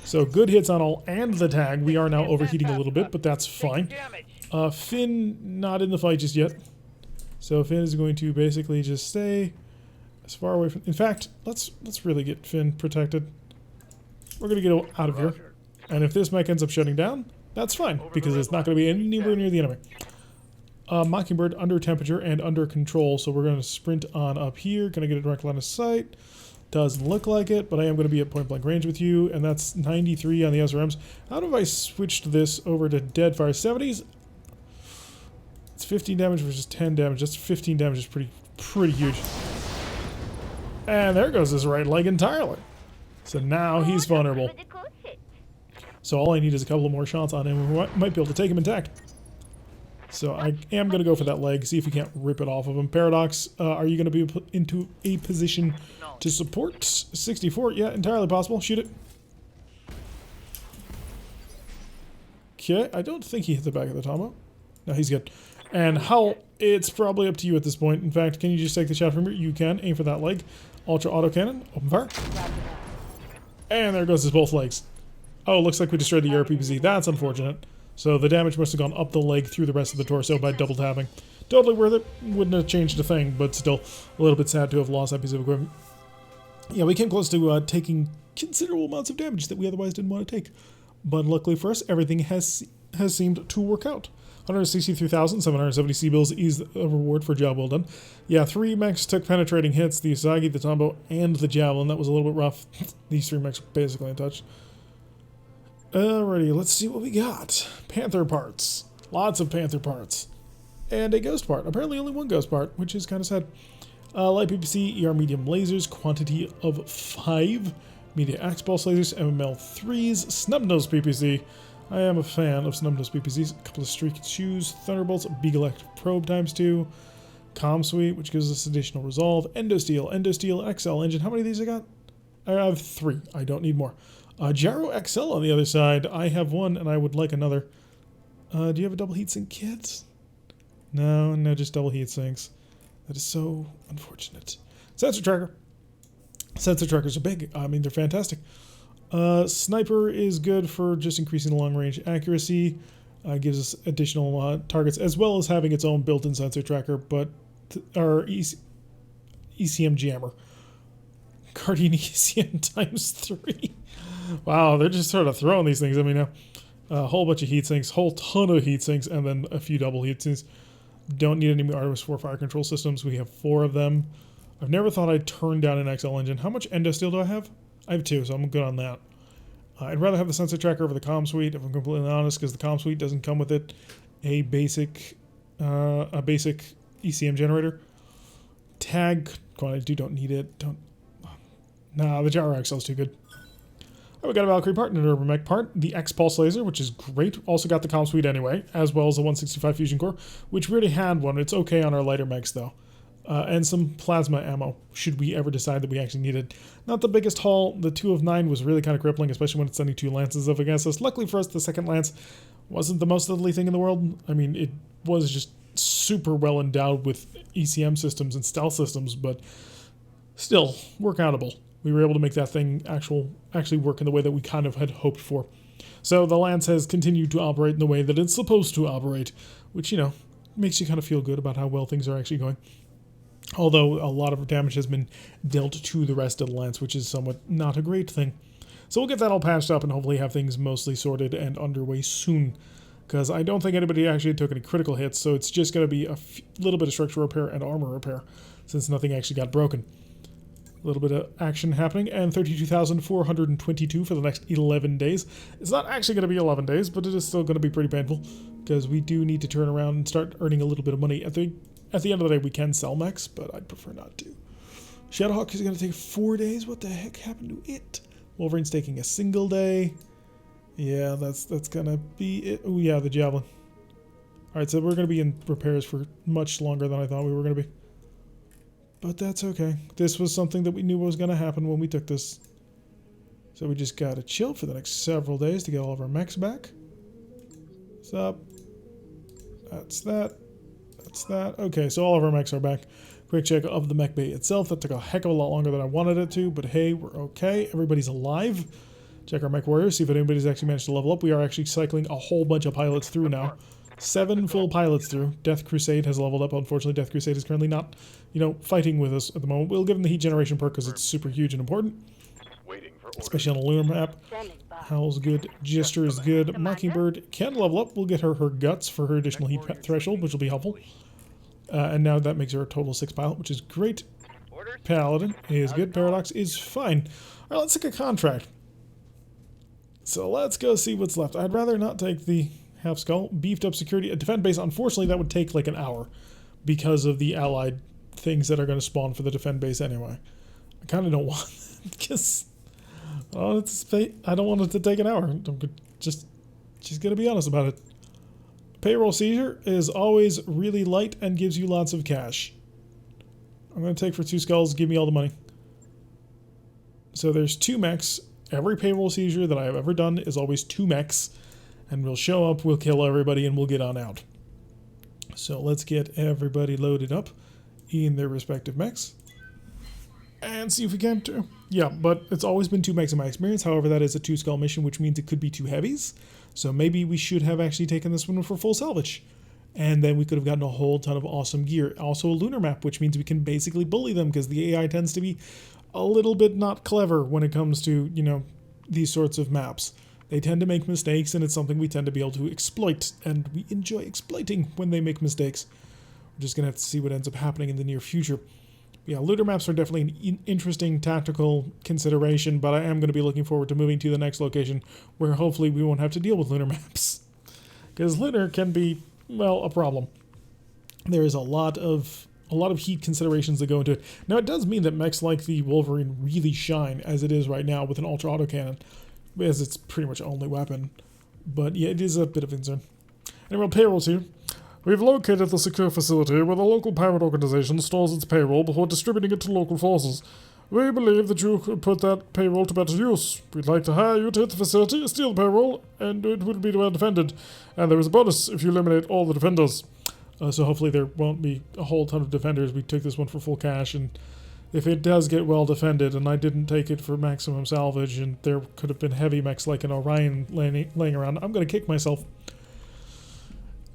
So good hits on all and the tag. We are now overheating a little bit, but that's fine. Finn not in the fight just yet. So Finn is going to basically just stay as far away from... In fact, let's really get Finn protected. We're going to get out of here. And if this mech ends up shutting down, that's fine, because it's not going to be anywhere near the enemy. Mockingbird under temperature and under control, so we're going to sprint on up here. Can I get a direct line of sight? Doesn't look like it, but I am going to be at point blank range with you, and that's 93 on the SRMs. How have I switched this over to Deadfire 70s? It's 15 damage versus 10 damage. That's 15 damage is pretty huge. And there goes his right leg entirely. So now he's vulnerable. So all I need is a couple of more shots on him, and we might be able to take him intact. So I am going to go for that leg, see if we can't rip it off of him. Paradox, are you going to be put into a position to support? 64, yeah, entirely possible. Shoot it. Okay, I don't think he hit the back of the Tombow. No, he's good. And Howl, it's probably up to you at this point. In fact, can you just take the shot from here? You can. Aim for that leg. Ultra autocannon. Open fire. And there goes his both legs. Oh, looks like we destroyed the RPPZ. That's unfortunate. So the damage must have gone up the leg through the rest of the torso by double tapping. Totally worth it. Wouldn't have changed a thing, but still a little bit sad to have lost that piece of equipment. Yeah, we came close to taking considerable amounts of damage that we otherwise didn't want to take. But luckily for us, everything has seemed to work out. 163,770 C-bills is a reward for job well done. Yeah, 3 mechs took penetrating hits, the Usagi, the Tombow, and the Javelin. That was a little bit rough. These 3 mechs were basically untouched. Alrighty, let's see what we got. Panther parts. Lots of Panther parts. And a ghost part. Apparently only 1 ghost part, which is kind of sad. Light PPC, ER medium lasers, quantity of 5. Media axe pulse lasers, MML 3s, snub-nose PPC. I am a fan of snub-nose PPCs. A couple of streak shoes, thunderbolts, beagle probe ×2. Comm Suite, which gives us additional resolve. Endosteel, Endosteel XL engine. How many of these I got? I have 3. I don't need more. Gyro XL on the other side. I have 1 and I would like another. Do you have a double heatsink kit? No, just double heatsinks. That is so unfortunate. Sensor tracker. Sensor trackers are big. I mean, they're fantastic. Sniper is good for just increasing the long range accuracy. Gives us additional targets, as well as having its own built-in sensor tracker, but our ECM jammer. Guardian ECM times 3. Wow, they're just sort of throwing these things at me now. A whole bunch of heat sinks, whole ton of heat sinks, and then a few double heat sinks. Don't need any more Artemis 4 fire control systems. We have 4 of them. I've never thought I'd turn down an XL engine. How much endosteel do I have? I have 2, so I'm good on that. I'd rather have the sensor tracker over the comm suite, if I'm completely honest, because the comm suite doesn't come with it a basic ECM generator. Tag quantity, don't need it. Nah, the Gyro XL is too good. Oh, we got a Valkyrie part and an Urban Mech part. The X-Pulse laser, which is great. Also got the comm suite anyway, as well as the 165 fusion core, which we already had one. It's okay on our lighter mechs, though. And some plasma ammo, should we ever decide that we actually need it. Not the biggest haul. The 2 of 9 was really kind of crippling, especially when it's sending 2 lances up against us. Luckily for us, the second lance wasn't the most deadly thing in the world. I mean, it was just super well endowed with ECM systems and stealth systems, but still, work-outable. We were able to make that thing actually work in the way that we kind of had hoped for. So the lance has continued to operate in the way that it's supposed to operate, which, you know, makes you kind of feel good about how well things are actually going. Although a lot of damage has been dealt to the rest of the lance, which is somewhat not a great thing. So we'll get that all patched up and hopefully have things mostly sorted and underway soon. Because I don't think anybody actually took any critical hits, so it's just going to be a little bit of structural repair and armor repair, since nothing actually got broken. A little bit of action happening, and 32,422 for the next 11 days. It's not actually going to be 11 days, but it is still going to be pretty painful, because we do need to turn around and start earning a little bit of money. At the end of the day, we can sell mechs, but I'd prefer not to. Shadowhawk is going to take 4 days. What the heck happened to it? Wolverine's taking a single day. Yeah, that's going to be it. Oh, yeah, the Javelin. All right, so we're going to be in repairs for much longer than I thought we were going to be. But that's okay. This was something that we knew was going to happen when we took this. So we just got to chill for the next several days to get all of our mechs back. What's up? That's that. That's that. Okay, so all of our mechs are back. Quick check of the mech bay itself. That took a heck of a lot longer than I wanted it to, but hey, we're okay. Everybody's alive. Check our mech warriors, see if anybody's actually managed to level up. We are actually cycling a whole bunch of pilots through now. 7 full pilots through. Death Crusade has leveled up. Unfortunately, Death Crusade is currently not, fighting with us at the moment. We'll give him the heat generation perk because it's super huge and important. Especially on a lunar map. Howl's good. Jester is good. Mockingbird can level up. We'll get her guts for her additional heat threshold, which will be helpful. And now that makes her a total 6 pilot, which is great. Paladin is good. Paradox is fine. All right, let's take a contract. So let's go see what's left. I'd rather not take the half skull. Beefed up security. A defend base, unfortunately, that would take like an hour because of the allied things that are going to spawn for the defend base anyway. I kind of don't want that because I don't want it to take an hour. I'm just going to be honest about it. Payroll seizure is always really light and gives you lots of cash. I'm going to take for 2 skulls. Give me all the money. So there's 2 mechs. Every payroll seizure that I have ever done is always 2 mechs. And we'll show up, we'll kill everybody, and we'll get on out. So let's get everybody loaded up in their respective mechs. And see if we can too. Yeah, but it's always been 2 mechs in my experience. However, that is a 2 skull mission, which means it could be 2 heavies. So maybe we should have actually taken this one for full salvage. And then we could have gotten a whole ton of awesome gear. Also a lunar map, which means we can basically bully them because the AI tends to be a little bit not clever when it comes to, these sorts of maps. They tend to make mistakes, and it's something we tend to be able to exploit, and we enjoy exploiting when they make mistakes. We're just going to have to see what ends up happening in the near future. Yeah, lunar maps are definitely an interesting tactical consideration, but I am going to be looking forward to moving to the next location where hopefully we won't have to deal with lunar maps. Because lunar can be, well, a problem. There is a lot of heat considerations that go into it. Now, it does mean that mechs like the Wolverine really shine, as it is right now with an ultra autocannon, as it's pretty much only weapon. But yeah, it is a bit of concern. Anyway, payrolls here. We've located the secure facility where the local pirate organization stores its payroll before distributing it to local forces. We believe that you could put that payroll to better use. We'd like to hire you to hit the facility, steal the payroll, and it would be well defended. And there is a bonus if you eliminate all the defenders. So hopefully there won't be a whole ton of defenders. We took this one for full cash, and if it does get well defended, and I didn't take it for maximum salvage, and there could have been heavy mechs like an Orion laying around, I'm going to kick myself.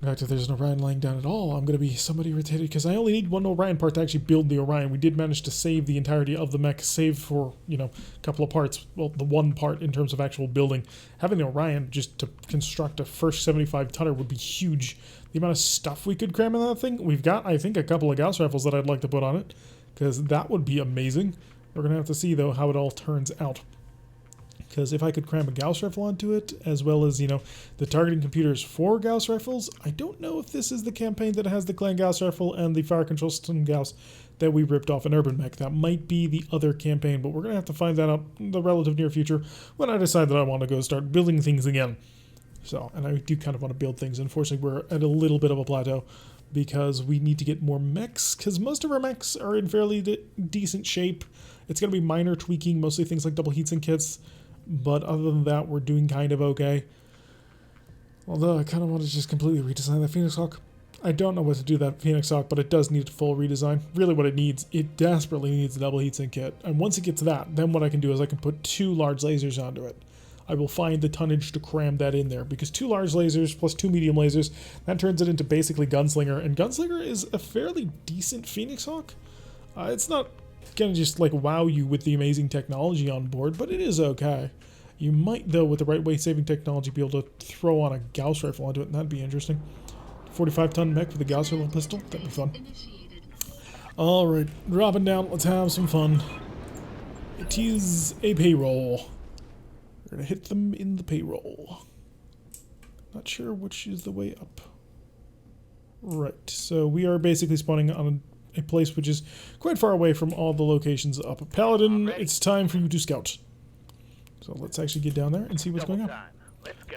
In fact, if there's an Orion laying down at all, I'm going to be somewhat irritated, because I only need one Orion part to actually build the Orion. We did manage to save the entirety of the mech, save for, you know, a couple of parts. Well, the one part in terms of actual building. Having the Orion just to construct a first 75 tonner would be huge. The amount of stuff we could cram in that thing. We've got, I think, a couple of Gauss rifles that I'd like to put on it, because that would be amazing. We're going to have to see, though, how it all turns out. Because if I could cram a Gauss rifle onto it, as well as, you know, the targeting computers for Gauss rifles, I don't know if this is the campaign that has the Clan Gauss rifle and the fire control system Gauss that we ripped off in Urban Mech. That might be the other campaign, but we're going to have to find that out in the relative near future when I decide that I want to go start building things again. So, and I do kind of want to build things. Unfortunately, we're at a little bit of a plateau because we need to get more mechs, because most of our mechs are in fairly decent shape. It's going to be minor tweaking, mostly things like double heats and kits. But other than that, we're doing kind of okay. Although I kind of want to just completely redesign that Phoenix Hawk. I don't know what to do with that Phoenix Hawk, but it does need a full redesign. Really what it needs, it desperately needs a double heatsink kit. And once it gets that, then what I can do is I can put 2 large lasers onto it. I will find the tonnage to cram that in there, because 2 large lasers plus 2 medium lasers, that turns it into basically Gunslinger. And Gunslinger is a fairly decent Phoenix Hawk. It's not gonna just like wow you with the amazing technology on board, but it is okay. You might, though, with the right weight saving technology, be able to throw on a Gauss rifle onto it, and that'd be interesting. 45-ton mech with a Gauss rifle pistol, that'd be fun. Alright, dropping down, let's have some fun. It is a payroll. We're gonna hit them in the payroll. Not sure which is the way up. Right, so we are basically spawning on a place which is quite far away from all the locations up. Paladin, it's time for you to scout. So let's actually get down there and see what's going on.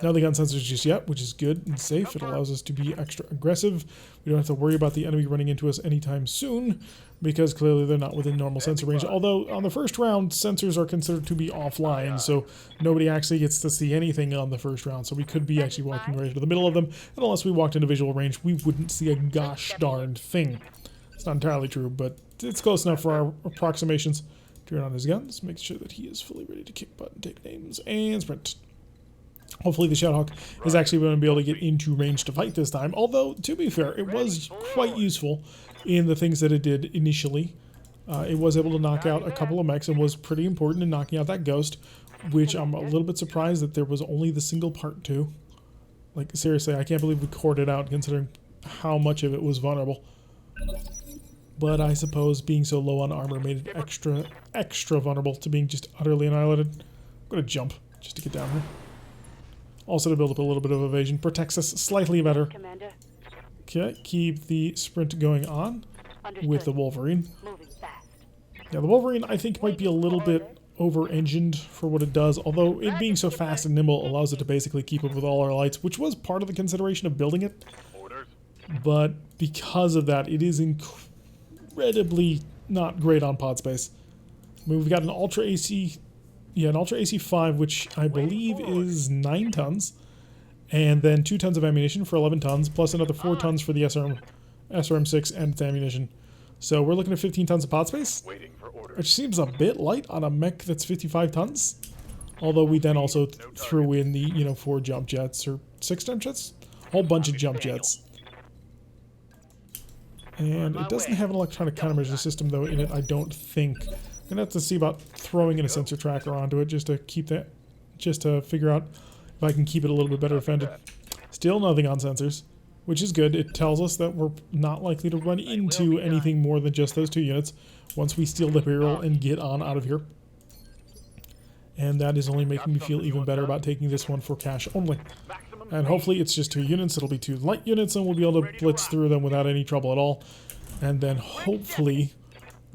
No, the gun sensors just yet, which is good and safe. It allows us to be extra aggressive. We don't have to worry about the enemy running into us anytime soon, because clearly they're not within normal sensor range. Although on the first round, sensors are considered to be offline, so nobody actually gets to see anything on the first round. So we could be actually walking right into the middle of them, and unless we walked into visual range, we wouldn't see a gosh darned thing. It's not entirely true, but it's close enough for our approximations. Turn on his guns, make sure that he is fully ready to kick butt and take names, and sprint. Hopefully the Shadowhawk is actually going to be able to get into range to fight this time, although, to be fair, it was quite useful in the things that it did initially. It was able to knock out a couple of mechs and was pretty important in knocking out that ghost, which I'm a little bit surprised that there was only the single part to. Like, seriously, I can't believe we cored it out considering how much of it was vulnerable. But I suppose being so low on armor made it extra vulnerable to being just utterly annihilated. I'm going to jump just to get down here. Also to build up a little bit of evasion. Protects us slightly better. Commander. Okay, keep the sprint going on with the Wolverine. Moving fast. Yeah, the Wolverine I think might be a little bit over-engined for what it does, although it being so fast and nimble allows it to basically keep up with all our lights, which was part of the consideration of building it. But because of that, it is incredibly not great on pod space. I mean, we've got an Ultra AC, an Ultra AC5, which I believe is 9 tons, and then 2 tons of ammunition for 11 tons, plus another 4 tons for the SRM6 and its ammunition. So we're looking at 15 tons of pod space, which seems a bit light on a mech that's 55 tons. Although we then also threw in the, 4 jump jets, or 6 jump jets? A whole bunch of jump jets. And it doesn't have an electronic countermeasure system, though, in it, I don't think. I'm going to have to see about throwing in a sensor tracker onto it just to keep that, just to figure out if I can keep it a little bit better defended. Still nothing on sensors, which is good. It tells us that we're not likely to run into anything more than just those 2 units once we steal the payroll and get on out of here. And that is only making me feel even better about taking this one for cash only. And hopefully it's just 2 units. It'll be 2 light units and we'll be able to blitz through them without any trouble at all. And then hopefully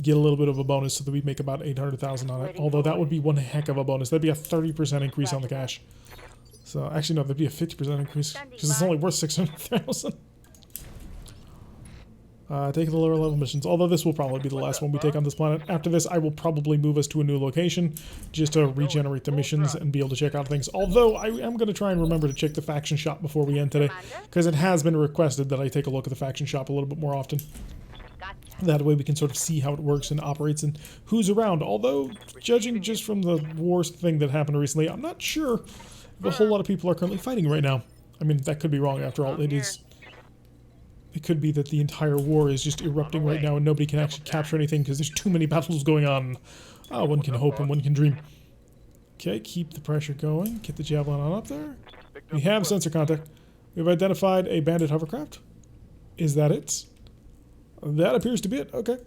get a little bit of a bonus so that we make about 800,000 on it. Although that would be one heck of a bonus. That'd be a 30% increase on the cash. So actually no, that'd be a 50% increase because it's only worth 600,000. Taking the lower level missions. Although this will probably be the last one we take on this planet. After this, I will probably move us to a new location just to regenerate the missions and be able to check out things. Although I am going to try and remember to check the faction shop before we end today, because it has been requested that I take a look at the faction shop a little bit more often. Gotcha. That way we can sort of see how it works and operates and who's around. Although, judging just from the worst thing that happened recently, I'm not sure if a whole lot of people are currently fighting right now. I mean, that could be wrong after all. It could be that the entire war is just erupting right now and nobody can actually capture anything because there's too many battles going on. Oh, one can hope and one can dream. Okay, keep the pressure going. Get the javelin on up there. We have sensor contact. We've identified a bandit hovercraft. Is that it? That appears to be it. Okay.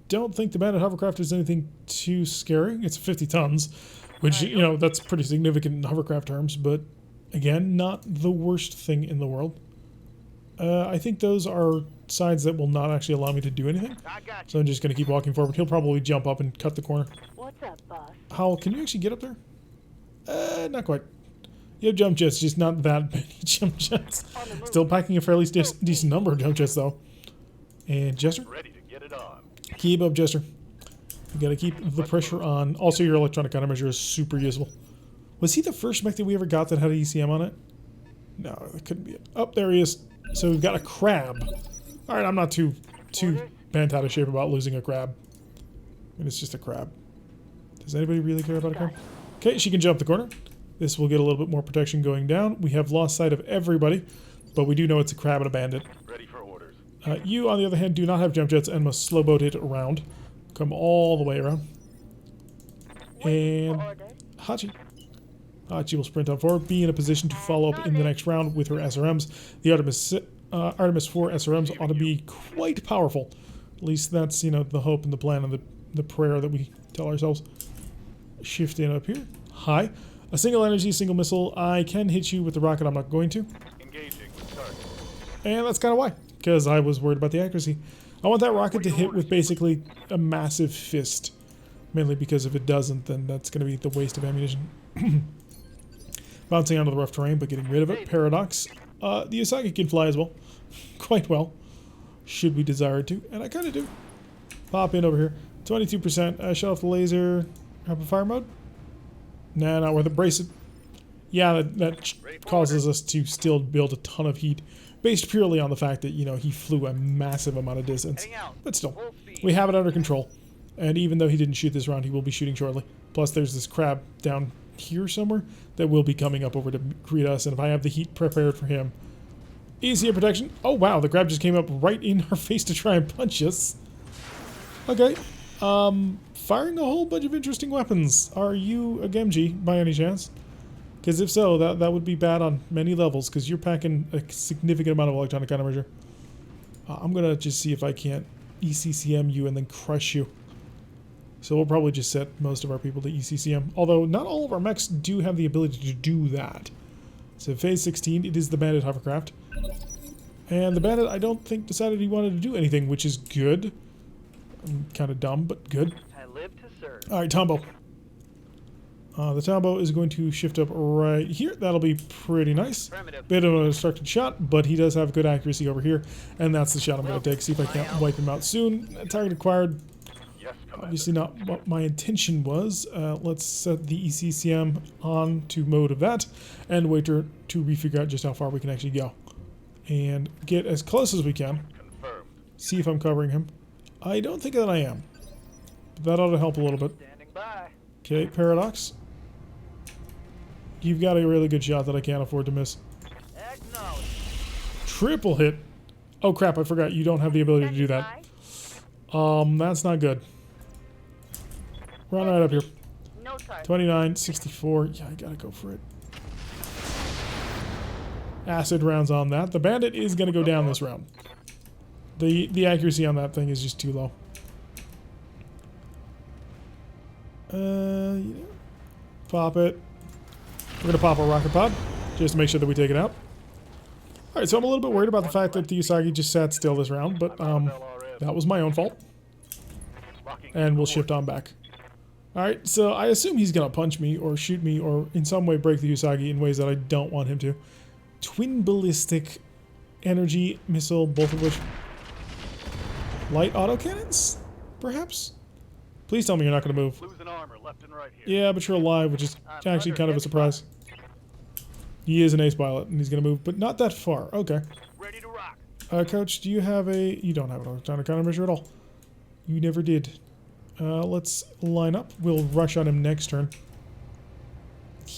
Don't think the bandit hovercraft is anything too scary. It's 50 tons, which, you know, that's pretty significant in hovercraft terms, but again, not the worst thing in the world. I think those are sides that will not actually allow me to do anything. So I'm just going to keep walking forward. He'll probably jump up and cut the corner. What's up, boss? Howl, can you actually get up there? Not quite. You have jump jets, just not that many jump jets. Still packing a fairly decent number of jump jets, though. And Jester? Ready to get it on. Keep up, Jester. You got to keep the pressure on. Also, your electronic countermeasure is super useful. Was he the first mech that we ever got that had an ECM on it? No, that couldn't be it. Oh, there he is. So we've got a crab. Alright, I'm not too bent out of shape about losing a crab. I mean, it's just a crab. Does anybody really care about a crab? Okay, she can jump the corner. This will get a little bit more protection going down. We have lost sight of everybody, but we do know it's a crab and a bandit. Ready for orders. You, on the other hand, do not have jump jets and must slow boat it around. Come all the way around. And Hachi. Hachi will sprint on forward, be in a position to follow up in the next round with her SRMs. The Artemis 4 SRMs ought to be quite powerful. At least that's, you know, the hope and the plan and the prayer that we tell ourselves. Shift in up here. Hi. A single energy, single missile. I can hit you with the rocket. I'm not going to. Engaging with target. And that's kind of why. Because I was worried about the accuracy. I want that rocket to hit with basically a massive fist. Mainly because if it doesn't, then that's going to be the waste of ammunition. Bouncing onto the rough terrain, but getting rid of it. Paradox. The Usagi can fly as well. Quite well. Should we desire it to. And I kind of do. Pop in over here. 22%. Shut off the laser. Rapid fire mode. Nah, not worth it. Brace it. Yeah, that causes us to still build a ton of heat. Based purely on the fact that, you know, he flew a massive amount of distance. But still, we have it under control. And even though he didn't shoot this round, he will be shooting shortly. Plus, there's this crab down here somewhere that will be coming up over to greet us. And if I have the heat prepared for him, easier protection. Oh, wow, the crab just came up right in our face to try and punch us. Okay. Firing a whole bunch of interesting weapons. Are you a Gemji by any chance? Because if so, that would be bad on many levels, because you're packing a significant amount of electronic countermeasure. I'm going to just see if I can't ECCM you and then crush you. So we'll probably just set most of our people to ECCM. Although not all of our mechs do have the ability to do that. So phase 16, it is the bandit hovercraft. And the bandit, I don't think, decided he wanted to do anything, which is good. Kind of dumb, but good. I live to serve. Alright, Tombo. The Tombo is going to shift up right here. That'll be pretty nice. Bit of an obstructed shot, but he does have good accuracy over here. And that's the shot I'm going to take. See if I can't wipe him out soon. Target acquired. Yes, Obviously not what my intention was. Let's set the ECCM on to mode of that. And wait to refigure out just how far we can actually go. And get as close as we can. Confirmed. See if I'm covering him. I don't think that I am. But that ought to help a little bit. Standing by. Okay, Paradox. You've got a really good shot that I can't afford to miss. Acknowledge. Triple hit. Oh crap, I forgot you don't have the ability to do that. That's not good. Run right up here. No target. 29, 64. Yeah, I gotta go for it. Acid rounds on that. The bandit is gonna go down this round. The accuracy on that thing is just too low. Yeah. Pop it. We're gonna pop a rocket pod just to make sure that we take it out. Alright, so I'm a little bit worried about the fact that the Usagi just sat still this round, but that was my own fault. And we'll shift on back. Alright, so I assume he's gonna punch me or shoot me or in some way break the Usagi in ways that I don't want him to. Twin ballistic energy missile, both of which Light autocannons? Perhaps? Please tell me you're not going to move. Losing armor left and right here. Yeah, but you're alive, which is actually kind of a surprise. He is an ace pilot, and he's going to move, but not that far. Okay. Ready to rock. Coach, do you have a... You don't have an electronic countermeasure at all. You never did. Let's line up. We'll rush on him next turn.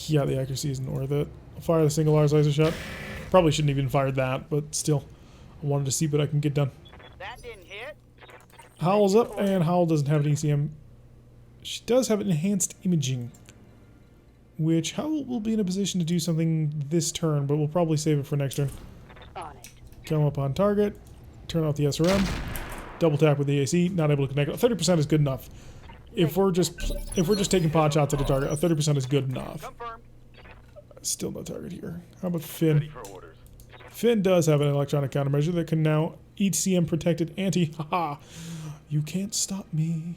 Yeah, the accuracy isn't worth it. I'll fire the single R's laser shot. Probably shouldn't even fired that, but still. I wanted to see what I can get done. That didn't hit. Howl's up, and Howl doesn't have an ECM. She does have enhanced imaging, which Howl will be in a position to do something this turn, but we'll probably save it for next turn. On it. Come up on target, turn off the SRM, double tap with the AC, not able to connect. 30% is good enough. If we're just taking pot shots at a target, a 30% is good enough. Confirmed. Still no target here. How about Finn? Ready for orders. Finn does have an electronic countermeasure that can now ECM protected anti. Haha. You can't stop me.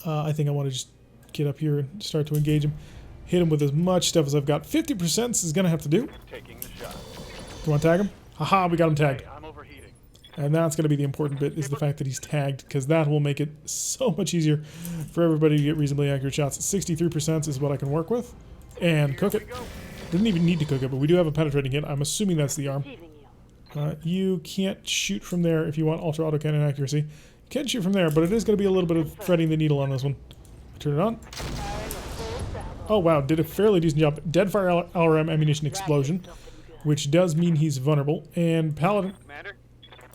I think I want to just get up here and start to engage him. Hit him with as much stuff as I've got. 50% is going to have to do. Taking the shot. Come on, tag him. Haha, we got him tagged. Hey, I'm overheating. And that's going to be the important bit, is the fact that he's tagged, because that will make it so much easier for everybody to get reasonably accurate shots. 63% is what I can work with. And cook it. Didn't even need to cook it, but we do have a penetrating hit. I'm assuming that's the arm. Receiving you. You can't shoot from there if you want ultra autocannon accuracy. You can shoot from there, but it is going to be a little bit of threading the needle on this one. Turn it on. Firing a full salvo. Oh wow, did a fairly decent job. Deadfire LRM ammunition explosion, which does mean he's vulnerable. And Paladin, Commander.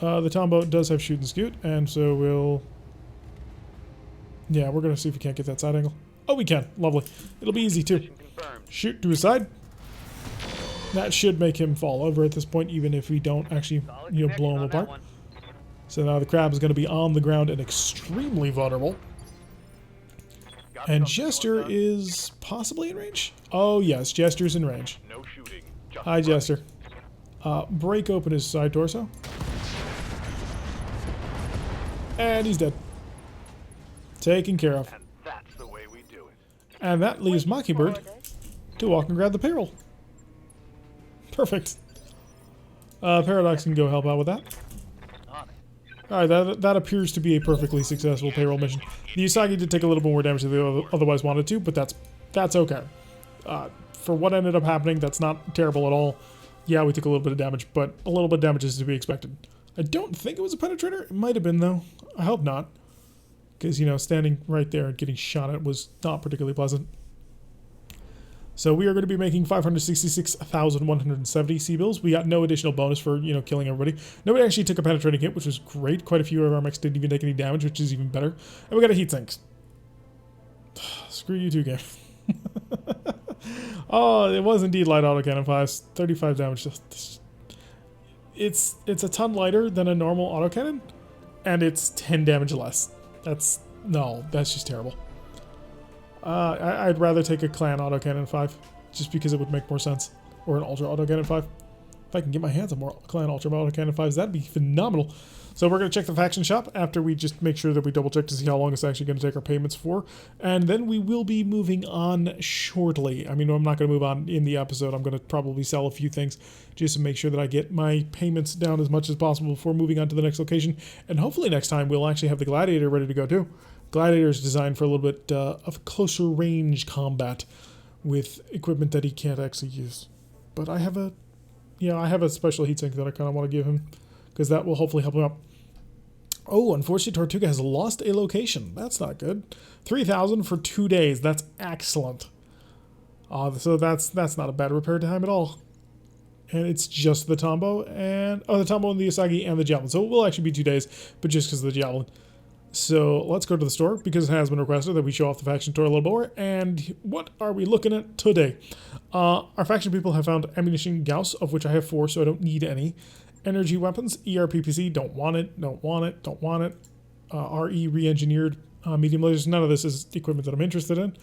the Tombo does have shoot and scoot, and so we'll... Yeah, we're going to see if we can't get that side angle. Oh, we can. Lovely. It'll be easy too. Mission confirmed. Shoot to his side. That should make him fall over at this point, even if we don't actually, Solid blow him connection on that apart. one. So now the crab is going to be on the ground and extremely vulnerable. Got And something Jester going on? is possibly in range? Oh yes, Jester's in range. No shooting. Just Hi running. Jester. Break open his side torso. And he's dead. Taken care of. And that's the way we do it. And that leaves Mockingbird Orders. to walk and grab the payroll. Perfect. Paradox can go help out with that. On it. Alright, that appears to be a perfectly successful payroll mission. The Usagi did take a little bit more damage than they otherwise wanted to, but that's okay. For what ended up happening, that's not terrible at all. Yeah, we took a little bit of damage, but a little bit of damage is to be expected. I don't think it was a penetrator. It might have been, though. I hope not. Because, standing right there and getting shot at was not particularly pleasant. So we are going to be making 566,170 C-bills. We got no additional bonus for, killing everybody. Nobody actually took a penetrating hit, which was great. Quite a few of our mechs didn't even take any damage, which is even better. And we got a heatsink. Screw you too, game. Oh, it was indeed light autocannon 5s. 35 damage. It's a ton lighter than a normal autocannon, and it's 10 damage less. That's just terrible. I'd rather take a clan autocannon 5, just because it would make more sense, or an ultra autocannon 5. If I can get my hands on more clan ultra autocannon 5s, that'd be phenomenal. So we're going to check the faction shop after we just make sure that we double check to see how long it's actually going to take our payments for, and then we will be moving on shortly. I mean, I'm not going to move on in the episode. I'm going to probably sell a few things just to make sure that I get my payments down as much as possible before moving on to the next location, and hopefully next time we'll actually have the Gladiator ready to go too. Gladiator is designed for a little bit of closer range combat with equipment that he can't actually use. But I have a special heatsink that I kind of want to give him, because that will hopefully help him out. Oh, unfortunately, Tortuga has lost a location. That's not good. 3,000 for 2 days. That's excellent. So that's not a bad repair time at all. And it's just the Tombo and the Tombo and the Usagi and the Javelin. So it will actually be 2 days, but just because of the Javelin. So let's go to the store, because it has been requested that we show off the faction store a little more. And what are we looking at today? Our faction people have found ammunition Gauss, of which I have 4, so I don't need any. Energy weapons, ERPPC, don't want it. RE re-engineered medium lasers, none of this is equipment that I'm interested in.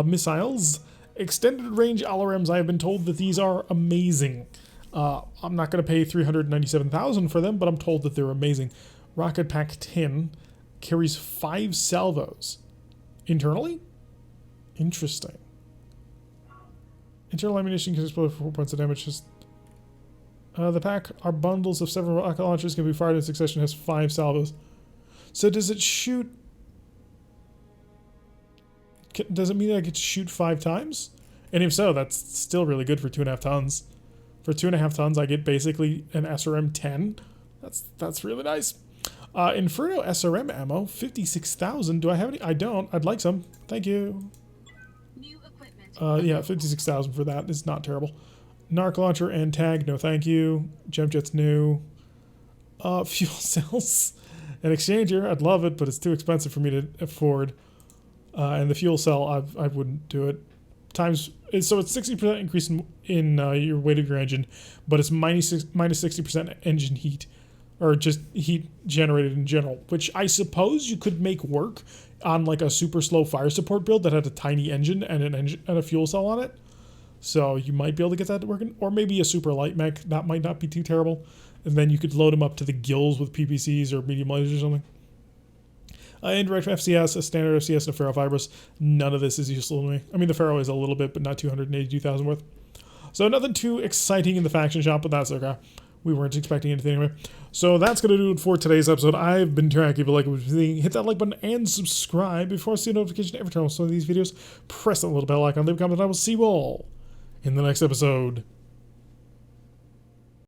Missiles, extended range LRMs, I have been told that these are amazing. I'm not going to pay $397,000 for them, but I'm told that they're amazing. Rocket Pack 10 carries 5 salvos. Internally? Interesting. Internal ammunition can explode for 4 points of damage. Just The pack are bundles of several rocket launchers, can be fired in succession, has 5 salvos. So does it shoot... Does it mean I get to shoot 5 times? And if so, that's still really good for 2.5 tons. For 2.5 tons, I get basically an SRM 10. That's really nice. Inferno SRM ammo, 56,000. Do I have any? I don't. I'd like some. Thank you. New equipment. Yeah, 56,000 for that is not terrible. Narc launcher and tag, no thank you. Gem jet's new. Fuel cells. An exchanger, I'd love it, but it's too expensive for me to afford. And the fuel cell, I wouldn't do it. So it's 60% increase in your weight of your engine, but it's minus 60% engine heat, or just heat generated in general, which I suppose you could make work on like a super slow fire support build that had a tiny engine and a fuel cell on it. So you might be able to get that working, or maybe a super light mech. That might not be too terrible, and then you could load them up to the gills with PPCs or medium lasers or something. Indirect FCS, a standard FCS, and a ferrofibrous. None of this is useful to me. I mean, the ferro is a little bit, but not 282,000 worth. So nothing too exciting in the faction shop, but that's okay. We weren't expecting anything anyway. So that's going to do it for today's episode. I've been Teraki, but hit that like button and subscribe before I see a notification every time I post one of these videos. Press that little bell icon, leave a comment, and I will see you all in the next episode